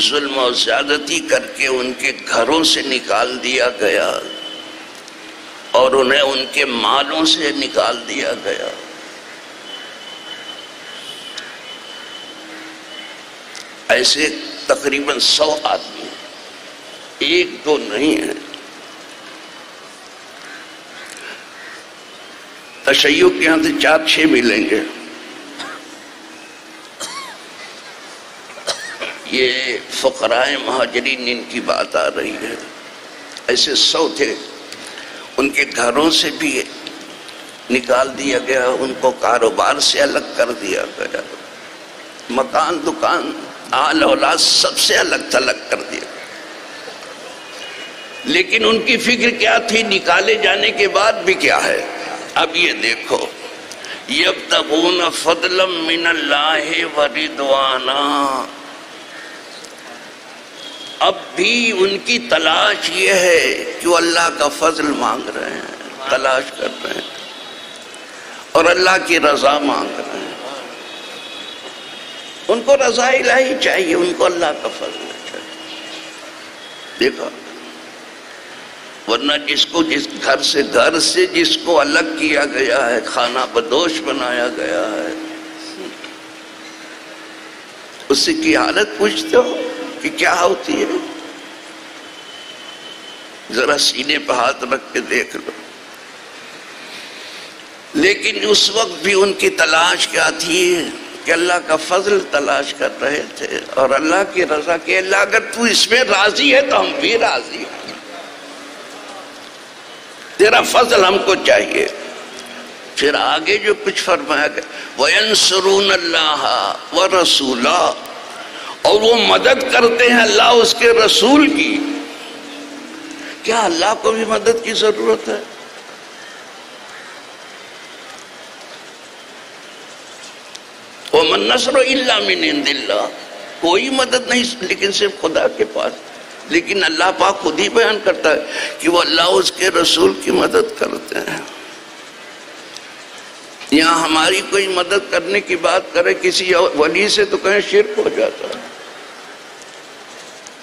ظلم و زیادتی کر کے ان کے گھروں سے نکال دیا گیا اور انہیں ان کے مالوں سے نکال دیا گیا، ایسے تقریباً 100 آدمی، 1-2 نہیں ہیں۔ تشیع کے یہاں سے 4-6 ملیں گے۔ یہ فقراء مہاجرین ان کی بات آ رہی ہے۔ ایسے 100 تھے، ان کے گھروں سے بھی نکال دیا گیا، ان کو کاروبار سے الگ کر دیا گیا، مکان دکان آل اولاد سب سے الگ تھلگ کر دیا. لیکن ان کی فکر کیا تھی؟ نکالے جانے کے بعد بھی کیا ہے؟ اب یہ دیکھو، یبتغون فضلا من اللہ ورضوانا، اب بھی ان کی تلاش یہ ہے کہ وہ اللہ کا فضل مانگ رہے ہیں، تلاش کر رہے ہیں، اور اللہ کی رضا مانگ رہے ہیں. ان کو رضا الہی چاہیے، ان کو اللہ کا فضل چاہیے. دیکھو، ورنہ جس گھر سے جس کو الگ کیا گیا ہے، خانہ بدوش بنایا گیا ہے، اس کی حالت پوچھتے ہو کہ کیا ہوتی ہے؟ ذرا سینے پہ ہاتھ رکھ کے دیکھ لو. لیکن اس وقت بھی ان کی تلاش کیا تھی؟ کہ اللہ کا فضل تلاش کر رہے تھے اور اللہ کی رضا. کہ اللہ اگر تو اس میں راضی ہے تو ہم بھی راضی ہیں، تیرا فضل ہم کو چاہیے. پھر آگے جو کچھ فرمایا گیا، وَيَنْصُرُونَ اللَّهَ وَرَسُولَهُ، اور وہ مدد کرتے ہیں اللہ اس کے رسول کی. کیا اللہ کو بھی مدد کی ضرورت ہے؟ وَمَن نَّصْرُ إِلَّا مِنْ عِنْدِ اللَّهِ، کوئی مدد نہیں لیکن صرف خدا کے پاس. لیکن اللہ پاک خود ہی بیان کرتا ہے کہ وہ اللہ اس کے رسول کی مدد کرتے ہیں. یہاں ہماری کوئی مدد کرنے کی بات کرے کسی ولی سے تو کہیں شرک ہو جاتا ہے.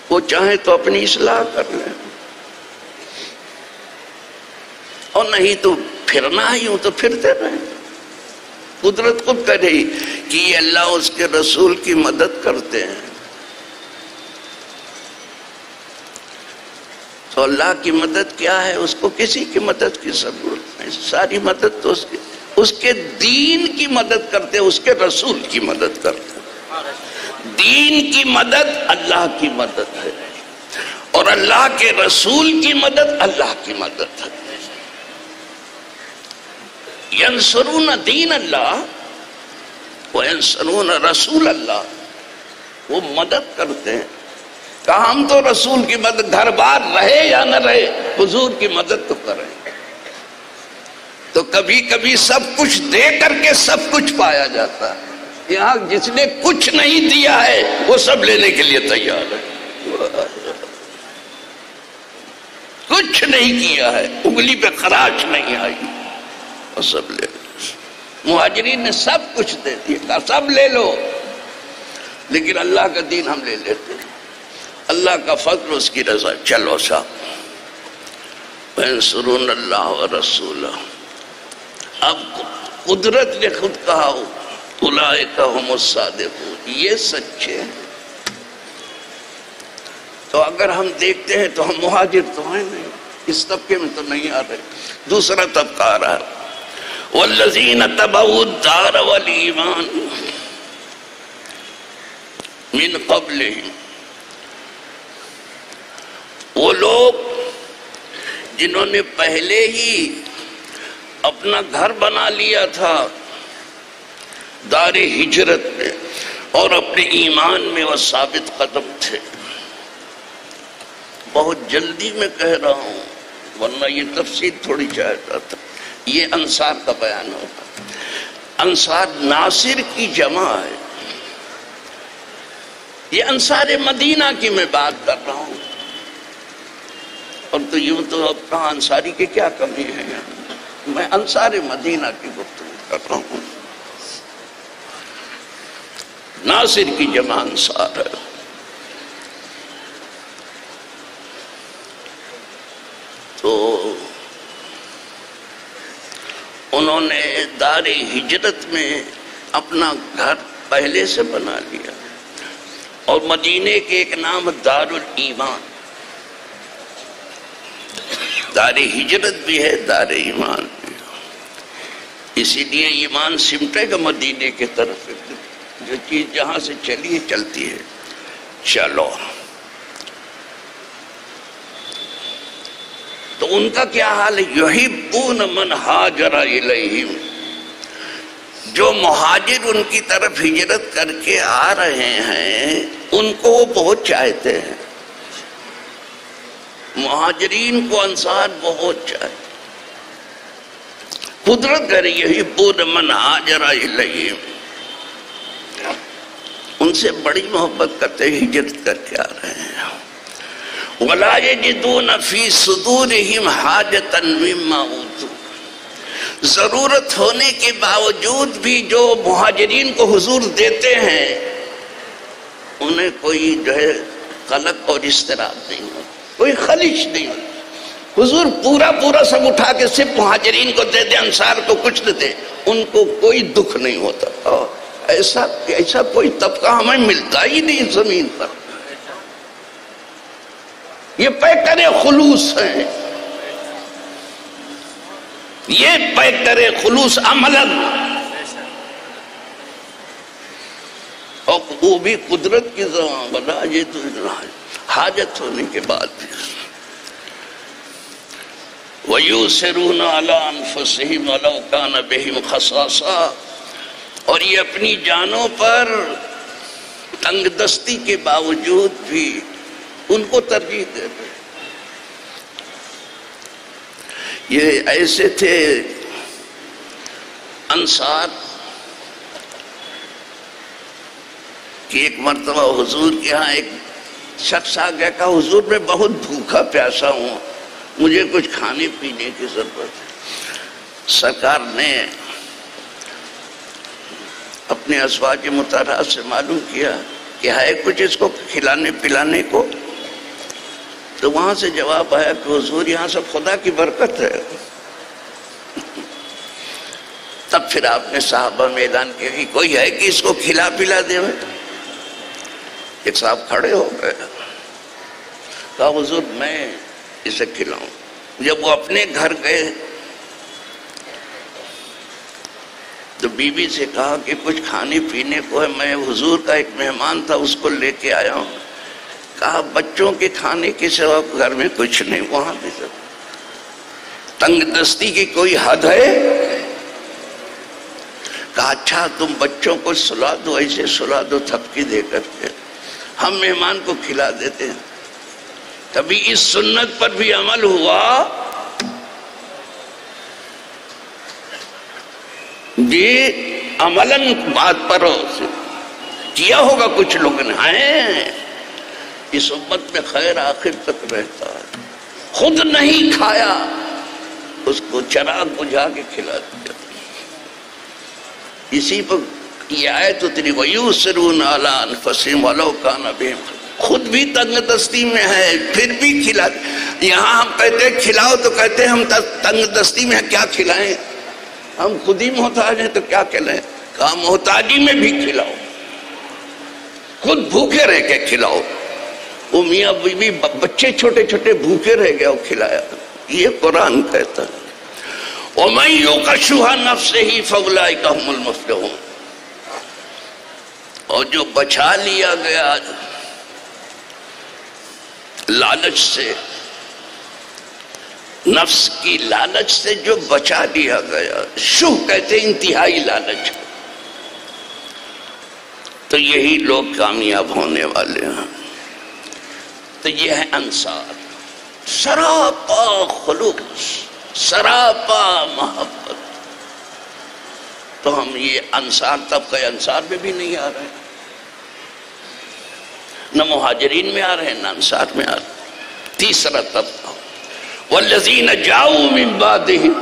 وہ چاہیں تو اپنی اصلاح کر لیں، اور نہیں تو پھرنا ہی ہوں تو پھرتے رہیں. قدرت خود کہہ رہی کہ یہ اللہ اس کے رسول کی مدد کرتے ہیں. تو اللہ کی مدد کیا ہے؟ اس کو کسی کی مدد کی ضرورت نہیں. ساری مدد تو اس کے دین کی مدد کرتے ہیں، اس کے رسول کی مدد کرتے ہیں. دین کی مدد اللہ کی مدد ہے، اور اللہ کے رسول کی مدد اللہ کی مدد ہے. ینصرون دین اللہ وینصرون رسول اللہ، وہ مدد کرتے ہیں. کہا ہم تو رسول کی مدد، گھر بار رہے یا نہ رہے، حضور کی مدد تو کریں. تو کبھی کبھی سب کچھ دے کر کے سب کچھ پایا جاتا ہے. یہاں جس نے کچھ نہیں دیا ہے وہ سب لینے کے لیے تیار ہے. کچھ نہیں کیا ہے، انگلی پہ خراش نہیں آئی، اور سب لے لو. مہاجرین نے سب کچھ دے دیا، کہا سب لے لو، لیکن اللہ کا دین ہم لے لیتے ہیں، اللہ کا فضل اس کی رضا. چلو صاحب، وَيَنْصُرُونَ اللَّهَ وَرَسُولَهُ. اب قدرت نے خود کہا اولئک ھم الصادقون، یہ سچے ہیں. تو اگر ہم دیکھتے ہیں تو ہم مہاجر تو ہیں نہیں، اس طبقے میں تو نہیں آ رہے. دوسرا طبقہ آ رہا ہے، والذین تبعوا الدار والایمان من قبلہم، وہ لوگ جنہوں نے پہلے ہی اپنا گھر بنا لیا تھا دار ہجرت میں، اور اپنے ایمان میں وہ ثابت قدم تھے. بہت جلدی میں کہہ رہا ہوں ورنہ یہ تفصیل تھوڑی چاہتا تھا. یہ انصار کا بیان ہوتا. انصار ناصر کی جمع ہے. یہ انصار مدینہ کی میں بات کر رہا ہوں. اور تو یوں تو اب کہاں انصاری کی کیا کمی ہے، میں انصار مدینہ کی گفتگو کر رہا ہوں. ناصر کی جمع انصار ہے. تو انہوں نے دار ہجرت میں اپنا گھر پہلے سے بنا لیا، اور مدینے کے ایک نام دار الایمان. دار ہجرت بھی ہے، دار ایمان بھی ہے. اسی لیے ایمان سمٹے گا مدینے کے طرف. جو چیز جہاں سے چلی ہے چلتی ہے. چلو، تو ان کا کیا حال ہے؟ یحبون من ہاجر الیہم، جو مہاجر ان کی طرف ہجرت کر کے آ رہے ہیں ان کو وہ بہت چاہتے ہیں، مہاجرین کو انصار بہت چاہتے، قدرت کر یحبون من ہاجر الیہم، ان سے بڑی محبت کرتے ہجرت کر کے آ رہے ہیں۔ وَلَا يَجِدُونَ فِي صُدُورِهِمْ حَاجَةً مِّمَّا أُوتُوا، ضرورت ہونے کے باوجود بھی جو مہاجرین کو حضور دیتے ہیں انہیں کوئی جو ہے قلق اور اضطراب نہیں ہوتا، کوئی خلش نہیں ہوتا۔ حضور پورا سب اٹھا کے صرف مہاجرین کو دے دے، انصار کو کچھ نہ دے، ان کو کوئی دکھ نہیں ہوتا۔ ایسا کوئی طبقہ ہمیں ملتا ہی نہیں زمین پر، یہ پیکر خلوص ہیں، یہ پیکر خلوص عملاً، اور وہ بھی قدرت کی زبان بنا، یہ تو حاجت ہونے کے بعد بھی۔ وَيُؤْثِرُونَ عَلَىٰ أَنفُسِهِمْ وَلَوْ كَانَ بِهِمْ خَصَاصَةٌ، اور یہ اپنی جانوں پر تنگ دستی کے باوجود بھی ان کو ترجیح دیتے۔ یہ ایسے تھے انصار کہ ایک مرتبہ حضور کے ہاں ایک شخص آ گیا، کہا حضور میں بہت بھوکا پیاسا ہوں، مجھے کچھ کھانے پینے کی ضرورت ہے۔ سرکار نے اپنے ازواج مطہرات سے معلوم کیا کہ ہے کچھ اس کو کھلانے پلانے کو، تو وہاں سے جواب آیا کہ حضور یہاں سب خدا کی برکت ہے۔ تب پھر آپ نے صحابہ میں اعلان کیا کہ کوئی ہے کہ اس کو کھلا پلا دے۔ ایک صاحب کھڑے ہو گئے، کہا حضور میں اسے کھلاؤں۔ جب وہ اپنے گھر گئے تو بیوی سے کہا کہ کچھ کھانے پینے کو ہے، میں حضور کا ایک مہمان تھا اس کو لے کے آیا ہوں۔ کہا بچوں کے کھانے کے سوا گھر میں کچھ نہیں، وہاں بھی سب تنگ دستی کی کوئی حد ہے؟ کہا اچھا تم بچوں کو سلا دو، ایسے سلا دو تھپکی دے کر کے، ہم مہمان کو کھلا دیتے ہیں۔ کبھی اس سنت پر بھی عمل ہوا؟ جی عملاً بات پر کیا ہوگا کچھ لوگوں نے، ہیں اس امت میں خیر آخر تک رہتا ہے، خود نہیں کھایا اس کو چراغ بجھا کے کھلا دیا۔ اسی پر یہ آیت اتری وَيُؤْثِرُونَ عَلَىٰ أَنفُسِهِمْ وَلَوْ كَانَ بِهِمْ، خود بھی تنگ دستی میں ہے پھر بھی کھلا۔ یہاں ہم کہتے ہیں کھلاؤ تو کہتے ہیں ہم تنگ دستی میں ہیں، کیا کھلائیں؟ ہم خود ہی محتاج ہیں تو کیا کھلائیں؟ کہا محتاجی میں بھی کھلاؤ، خود بھوکے رہ کے کھلاؤ۔ وہ میاں بیوی بچے چھوٹے چھوٹے بھوکے رہ گئے اور کھلایا، یہ قرآن کہتا ہے۔ وَمَن يُوقَ شُحَّ نَفْسِهِ فَأُولَٰئِكَ هُمُ الْمُفْلِحُونَ، اور جو بچا لیا گیا لالچ سے، نفس کی لالچ سے جو بچا لیا گیا، شح کہتے انتہائی لالچ، تو یہی لوگ کامیاب ہونے والے ہیں۔ تو یہ ہے انصار، سراپا خلوص، سراپا محبت۔ تو ہم یہ انصار طبقہ انصار میں بھی نہیں آ رہے، نہ مہاجرین میں آ رہے ہیں نہ انصار میں آ رہے ہیں۔ تیسرا طبقہ والذین جاؤوا من بعدہم،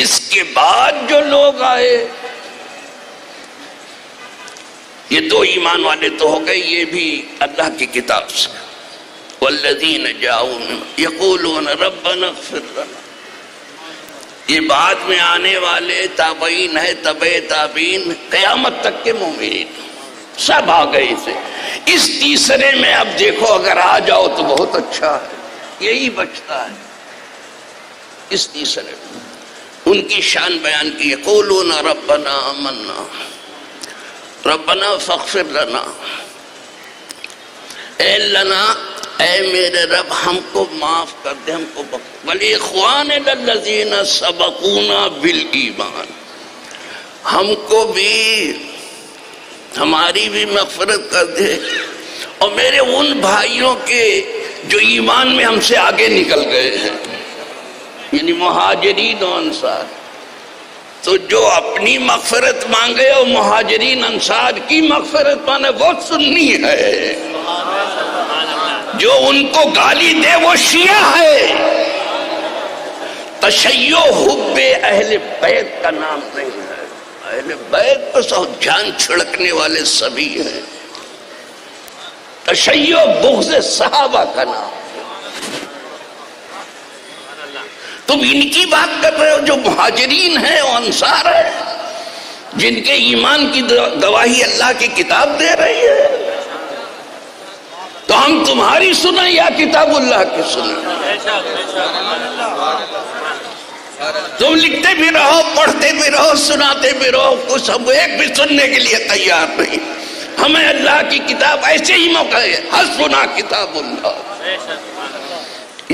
اس کے بعد جو لوگ آئے، یہ دو ایمان والے تو ہو گئے، یہ بھی اللہ کی کتاب سے۔ والذین جاؤوا من یقولون ربنا اغفر لنا، یہ بعد میں آنے والے تابعین ہے، تبع تابعین، قیامت تک کے مومنین سب آ گئے تھے۔ اس تیسرے میں اب دیکھو اگر آ جاؤ تو بہت اچھا ہے، یہی بچتا ہے۔ اس تیسرے میں ان کی شان بیان کی، یقولون ربنا آمنا ربنا فاغفر لنا، اے لنا اے میرے رب ہم کو معاف کر دے، ہم کو وَلِإِخْوَانِنَا الَّذِينَ سَبَقُونَا بِالْإِيمَانِ، ہم کو بھی ہماری بھی مغفرت کر دے، اور میرے ان بھائیوں کے جو ایمان میں ہم سے آگے نکل گئے ہیں، یعنی مہاجرین و انصار۔ تو جو اپنی مغفرت مانگے اور مہاجرین انصار کی مغفرت مانگے وہ سنی ہے، جو ان کو گالی دے وہ شیعہ ہے۔ تشیع حب اہل بیت کا نام نہیں ہے، اہل بیت پر سو جان چھڑکنے والے سبھی ہیں۔ تشیع بغض صحابہ کا نام ہے۔ تم ان کی بات کر رہے ہو جو مہاجرین ہیں اور انصار ہیں، جن کے ایمان کی گواہی اللہ کی کتاب دے رہی ہے۔ تو ہم تمہاری سنیں یا کتاب اللہ کی سنیں؟ تم لکھتے بھی رہو، پڑھتے بھی رہو، سناتے بھی رہو، کچھ ہم ایک بھی سننے کے لیے تیار نہیں۔ ہمیں اللہ کی کتاب ایسے ہی موقع ہے، حسبنا کتاب اللہ،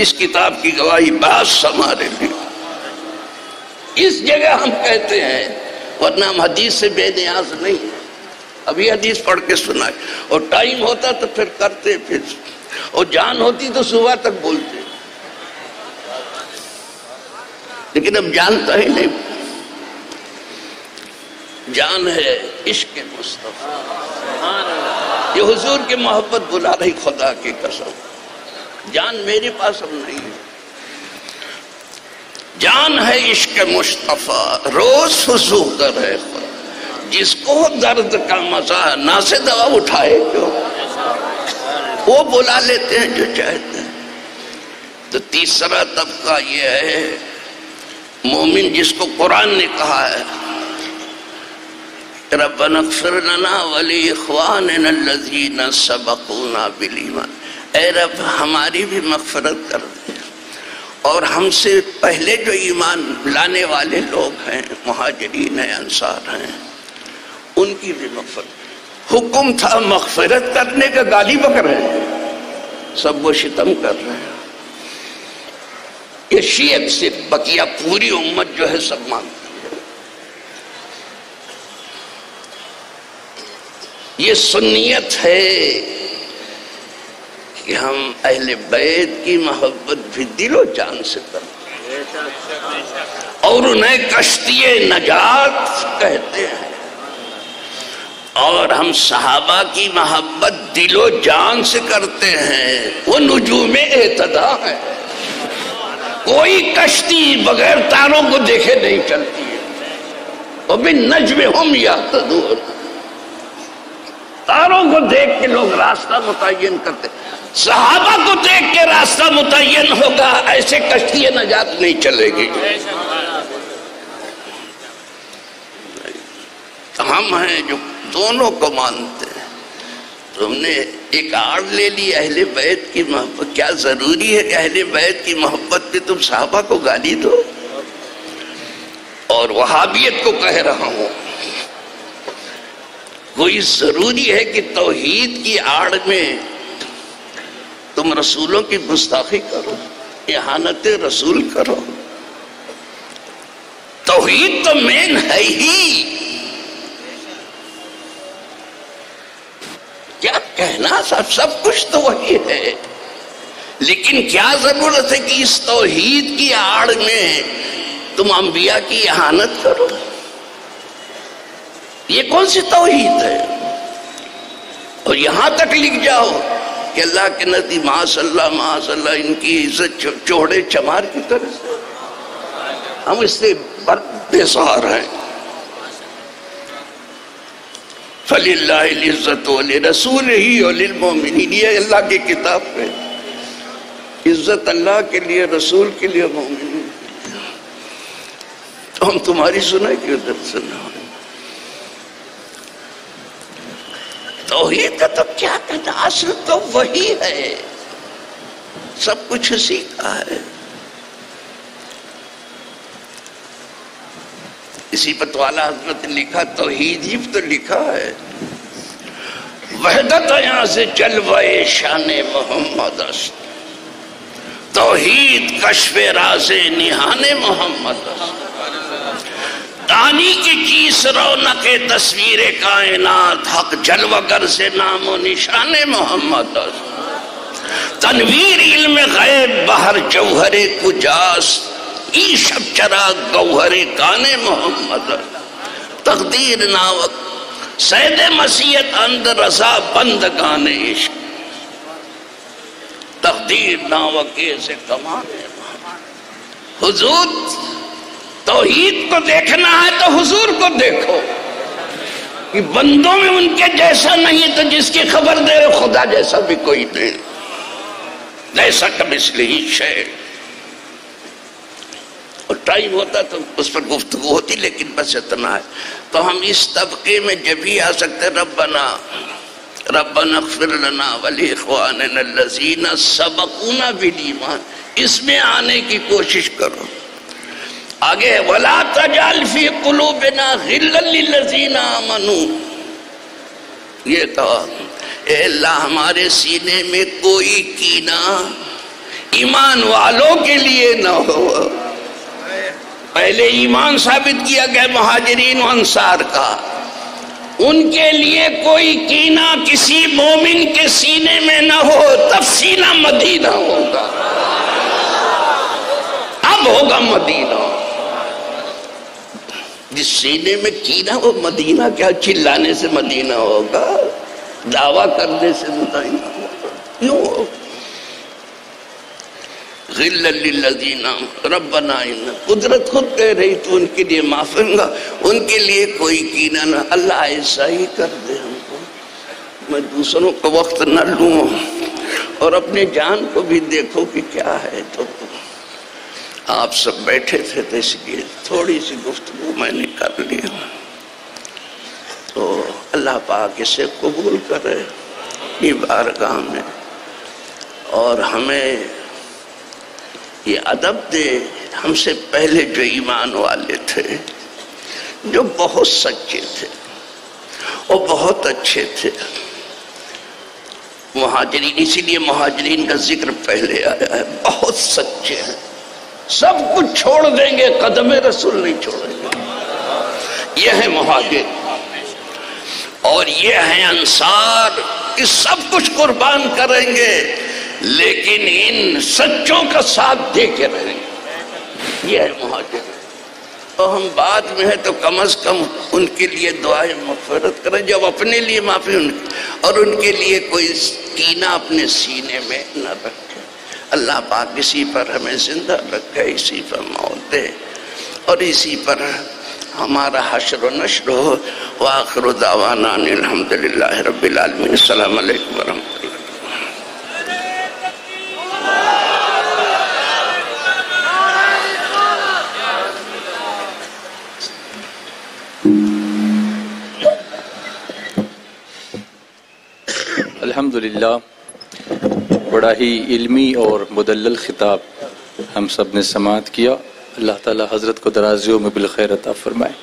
اس کتاب کی گواہی بس ہمارے لیے۔ اس جگہ ہم کہتے ہیں، ورنہ ہم حدیث سے بے نیاز نہیں ہیں۔ ابھی حدیث پڑھ کے سنائے، اور ٹائم ہوتا تو پھر کرتے، پھر اور جان ہوتی تو صبح تک بولتے، لیکن اب جانتا ہی نہیں۔ جان ہے عشق مصطفیٰ، یہ حضور کی محبت بلا رہی، خدا کی قسم۔ جان میرے پاس اب نہیں ہے، جان ہے عشق مصطفیٰ، روز حضور در ہے خدا، جس کو درد کا مزہ نہ سے دوا اٹھائے کیوں، وہ بلا لیتے ہیں جو چاہتے ہیں۔ تو تیسرا طبقہ یہ ہے مومن جس کو قرآن نے کہا ہے ربنا اغفر لنا ولإخواننا الذین سبقونا بالایمان، اے رب ہماری بھی مغفرت کر دے، اور ہم سے پہلے جو ایمان لانے والے لوگ ہیں، مہاجرین ہیں، انصار ہیں، ان کی بھی مغفرت۔ حکم تھا مغفرت کرنے کا، گالی بک رہے ہیں، سب وہ شتم کر رہے ہیں۔ یہ شیعت سے بقیہ پوری امت جو ہے سب مانتی ہے۔ یہ سنیت ہے کہ ہم اہل بیت کی محبت بھی دل و جان سے کرتے ہیں، اور انہیں کشتی نجات کہتے ہیں، اور ہم صحابہ کی محبت دل و جان سے کرتے ہیں، وہ نجوم اہتداء ہے۔ کوئی کشتی بغیر تاروں کو دیکھے نہیں چلتی ہے، وَبِالنَّجْمِ هُمْ يَهْتَدُونَ، تاروں کو دیکھ کے لوگ راستہ متعین کرتے، صحابہ کو دیکھ کے راستہ متعین ہوگا، ایسے کشتی نجات نہیں چلے گی۔ ہم ہیں جو دونوں کو مانتے ہیں، تو ہم نے ایک آڑ لے لی اہل بیت کی محبت۔ کیا ضروری ہے کہ اہل بیت کی محبت پہ تم صحابہ کو گالی دو؟ اور وہابیت کو کہہ رہا ہوں، کوئی ضروری ہے کہ توحید کی آڑ میں تم رسولوں کی گستاخی کرو، اہانت رسول کرو؟ توحید تو مین ہے ہی، کیا کہنا، سب کچھ تو وہی ہے، لیکن کیا ضرورت ہے کہ اس توحید کی آڑ میں تم انبیاء کی اہانت کرو؟ یہ کون سی توحید ہے؟ اور یہاں تک لکھ جاؤ کہ اللہ کے نبی معاذ اللہ ان کی عزت چوڑے چمار کی طرح سے، ہم اس سے بےسہار ہیں۔ فَلِلَّهِ الْعِزَّةُ وَلِرَسُولِهِ وَلِلْمُؤْمِنِينَ، یہ اللہ کی کتاب ہے، عزت اللہ کے لیے، رسول کے لیے، مومنین کے لیے۔ تو ہم تمہاری سنائے کہ ادھر سنا ہے توحید کا، تو کیا کہنا، اصل تو وہی ہے، سب کچھ اسی کا ہے۔ اسی پر تو اعلیٰ حضرت نے لکھا، توحید ہی تو لکھا ہے وحدت یہاں سے جلوہ شان محمد است، توحید کشف راز نہان محمد است، دانی کی چیز رونق تصویر کائنات، حق جلوہ گر سے نام و نشان محمد است، تنویر علم غیب بہر جوہر کجاست، ای شب چراغ گوہر کان محمد است، تقدیر ناوک سید مسیحت اند رضا بندگان عشق، تقدیر ناوکے سے کمانے محمد۔ حضور توحید کو دیکھنا ہے تو حضور کو دیکھو، کہ بندوں میں ان کے جیسا نہیں تو جس کی خبر دے خدا جیسا بھی کوئی نہیں، جیسا کمثلہ شیء۔ اور ٹائم ہوتا تو اس پر گفتگو ہوتی، لیکن بس اتنا ہے۔ تو ہم اس طبقے میں جب ہی آ سکتے ربنا اغفر لنا ولاخواننا الذین سبقونا بالایمان، اس میں آنے کی کوشش کرو۔ آگے ولا تجعل فی قلوبنا غلا للذین آمنوا، یہ کہا اے اللہ ہمارے سینے میں کوئی کینہ ایمان والوں کے لیے نہ ہو۔ پہلے ایمان ثابت کیا گیا مہاجرین و انصار کا، ان کے لیے کوئی کینہ کسی مومن کے سینے میں نہ ہو، تب سینہ مدینہ ہوگا، اب ہوگا مدینہ۔ جس سینے میں کینہ وہ مدینہ کیا چلانے سے مدینہ ہوگا، دعویٰ کرنے سے مدینہ ہوگا، کیوں ہوگا؟ غِلًّا لِلَّذِينَ رَبَّنَا إِنَّ، قدرت خود کہہ رہی تو ان کے لیے معاف کروں گا، ان کے لیے کوئی کینہ نہ، اللہ ایسا ہی کر دے ہم کو۔ میں دوسروں کو وقت نہ لوں اور اپنے جان کو بھی دیکھو کہ کیا ہے۔ تو آپ سب بیٹھے تھے تو اس لیے تھوڑی سی گفتگو میں نے کر لی، تو اللہ پاک اسے قبول کرے یہ بارگاہ میں، اور ہمیں یہ ادب دے۔ ہم سے پہلے جو ایمان والے تھے، جو بہت سچے تھے اور بہت اچھے تھے، مہاجرین، اسی لیے مہاجرین کا ذکر پہلے آیا ہے، بہت سچے ہیں، سب کچھ چھوڑ دیں گے، قدم رسول نہیں چھوڑیں گے۔ یہ ہے مہاجر، اور یہ ہیں انصار، کہ سب کچھ قربان کریں گے لیکن ان سچوں کا ساتھ دے کے رہیں گے۔ یہ ہے مہاجر۔ تو ہم بعد میں ہے تو کم از کم ان کے لیے دعائیں مغفرت کریں، جب اپنے لیے معافی اور ان کے لیے کوئی کینہ اپنے سینے میں نہ رکھے۔ اللہ پاک اسی پر ہمیں زندہ رکھے، اسی پر موت دے، اور اسی پر ہمارا حشر و نشر ہو۔ وآخر دعوانا ان الحمدللہ رب العالمین۔ السلام علیکم ورحمۃ اللہ۔ الحمدللہ، بڑا ہی علمی اور مدلل خطاب ہم سب نے سماعت کیا۔ اللہ تعالی حضرت کو درازیوں میں بالخیر عطا فرمائے۔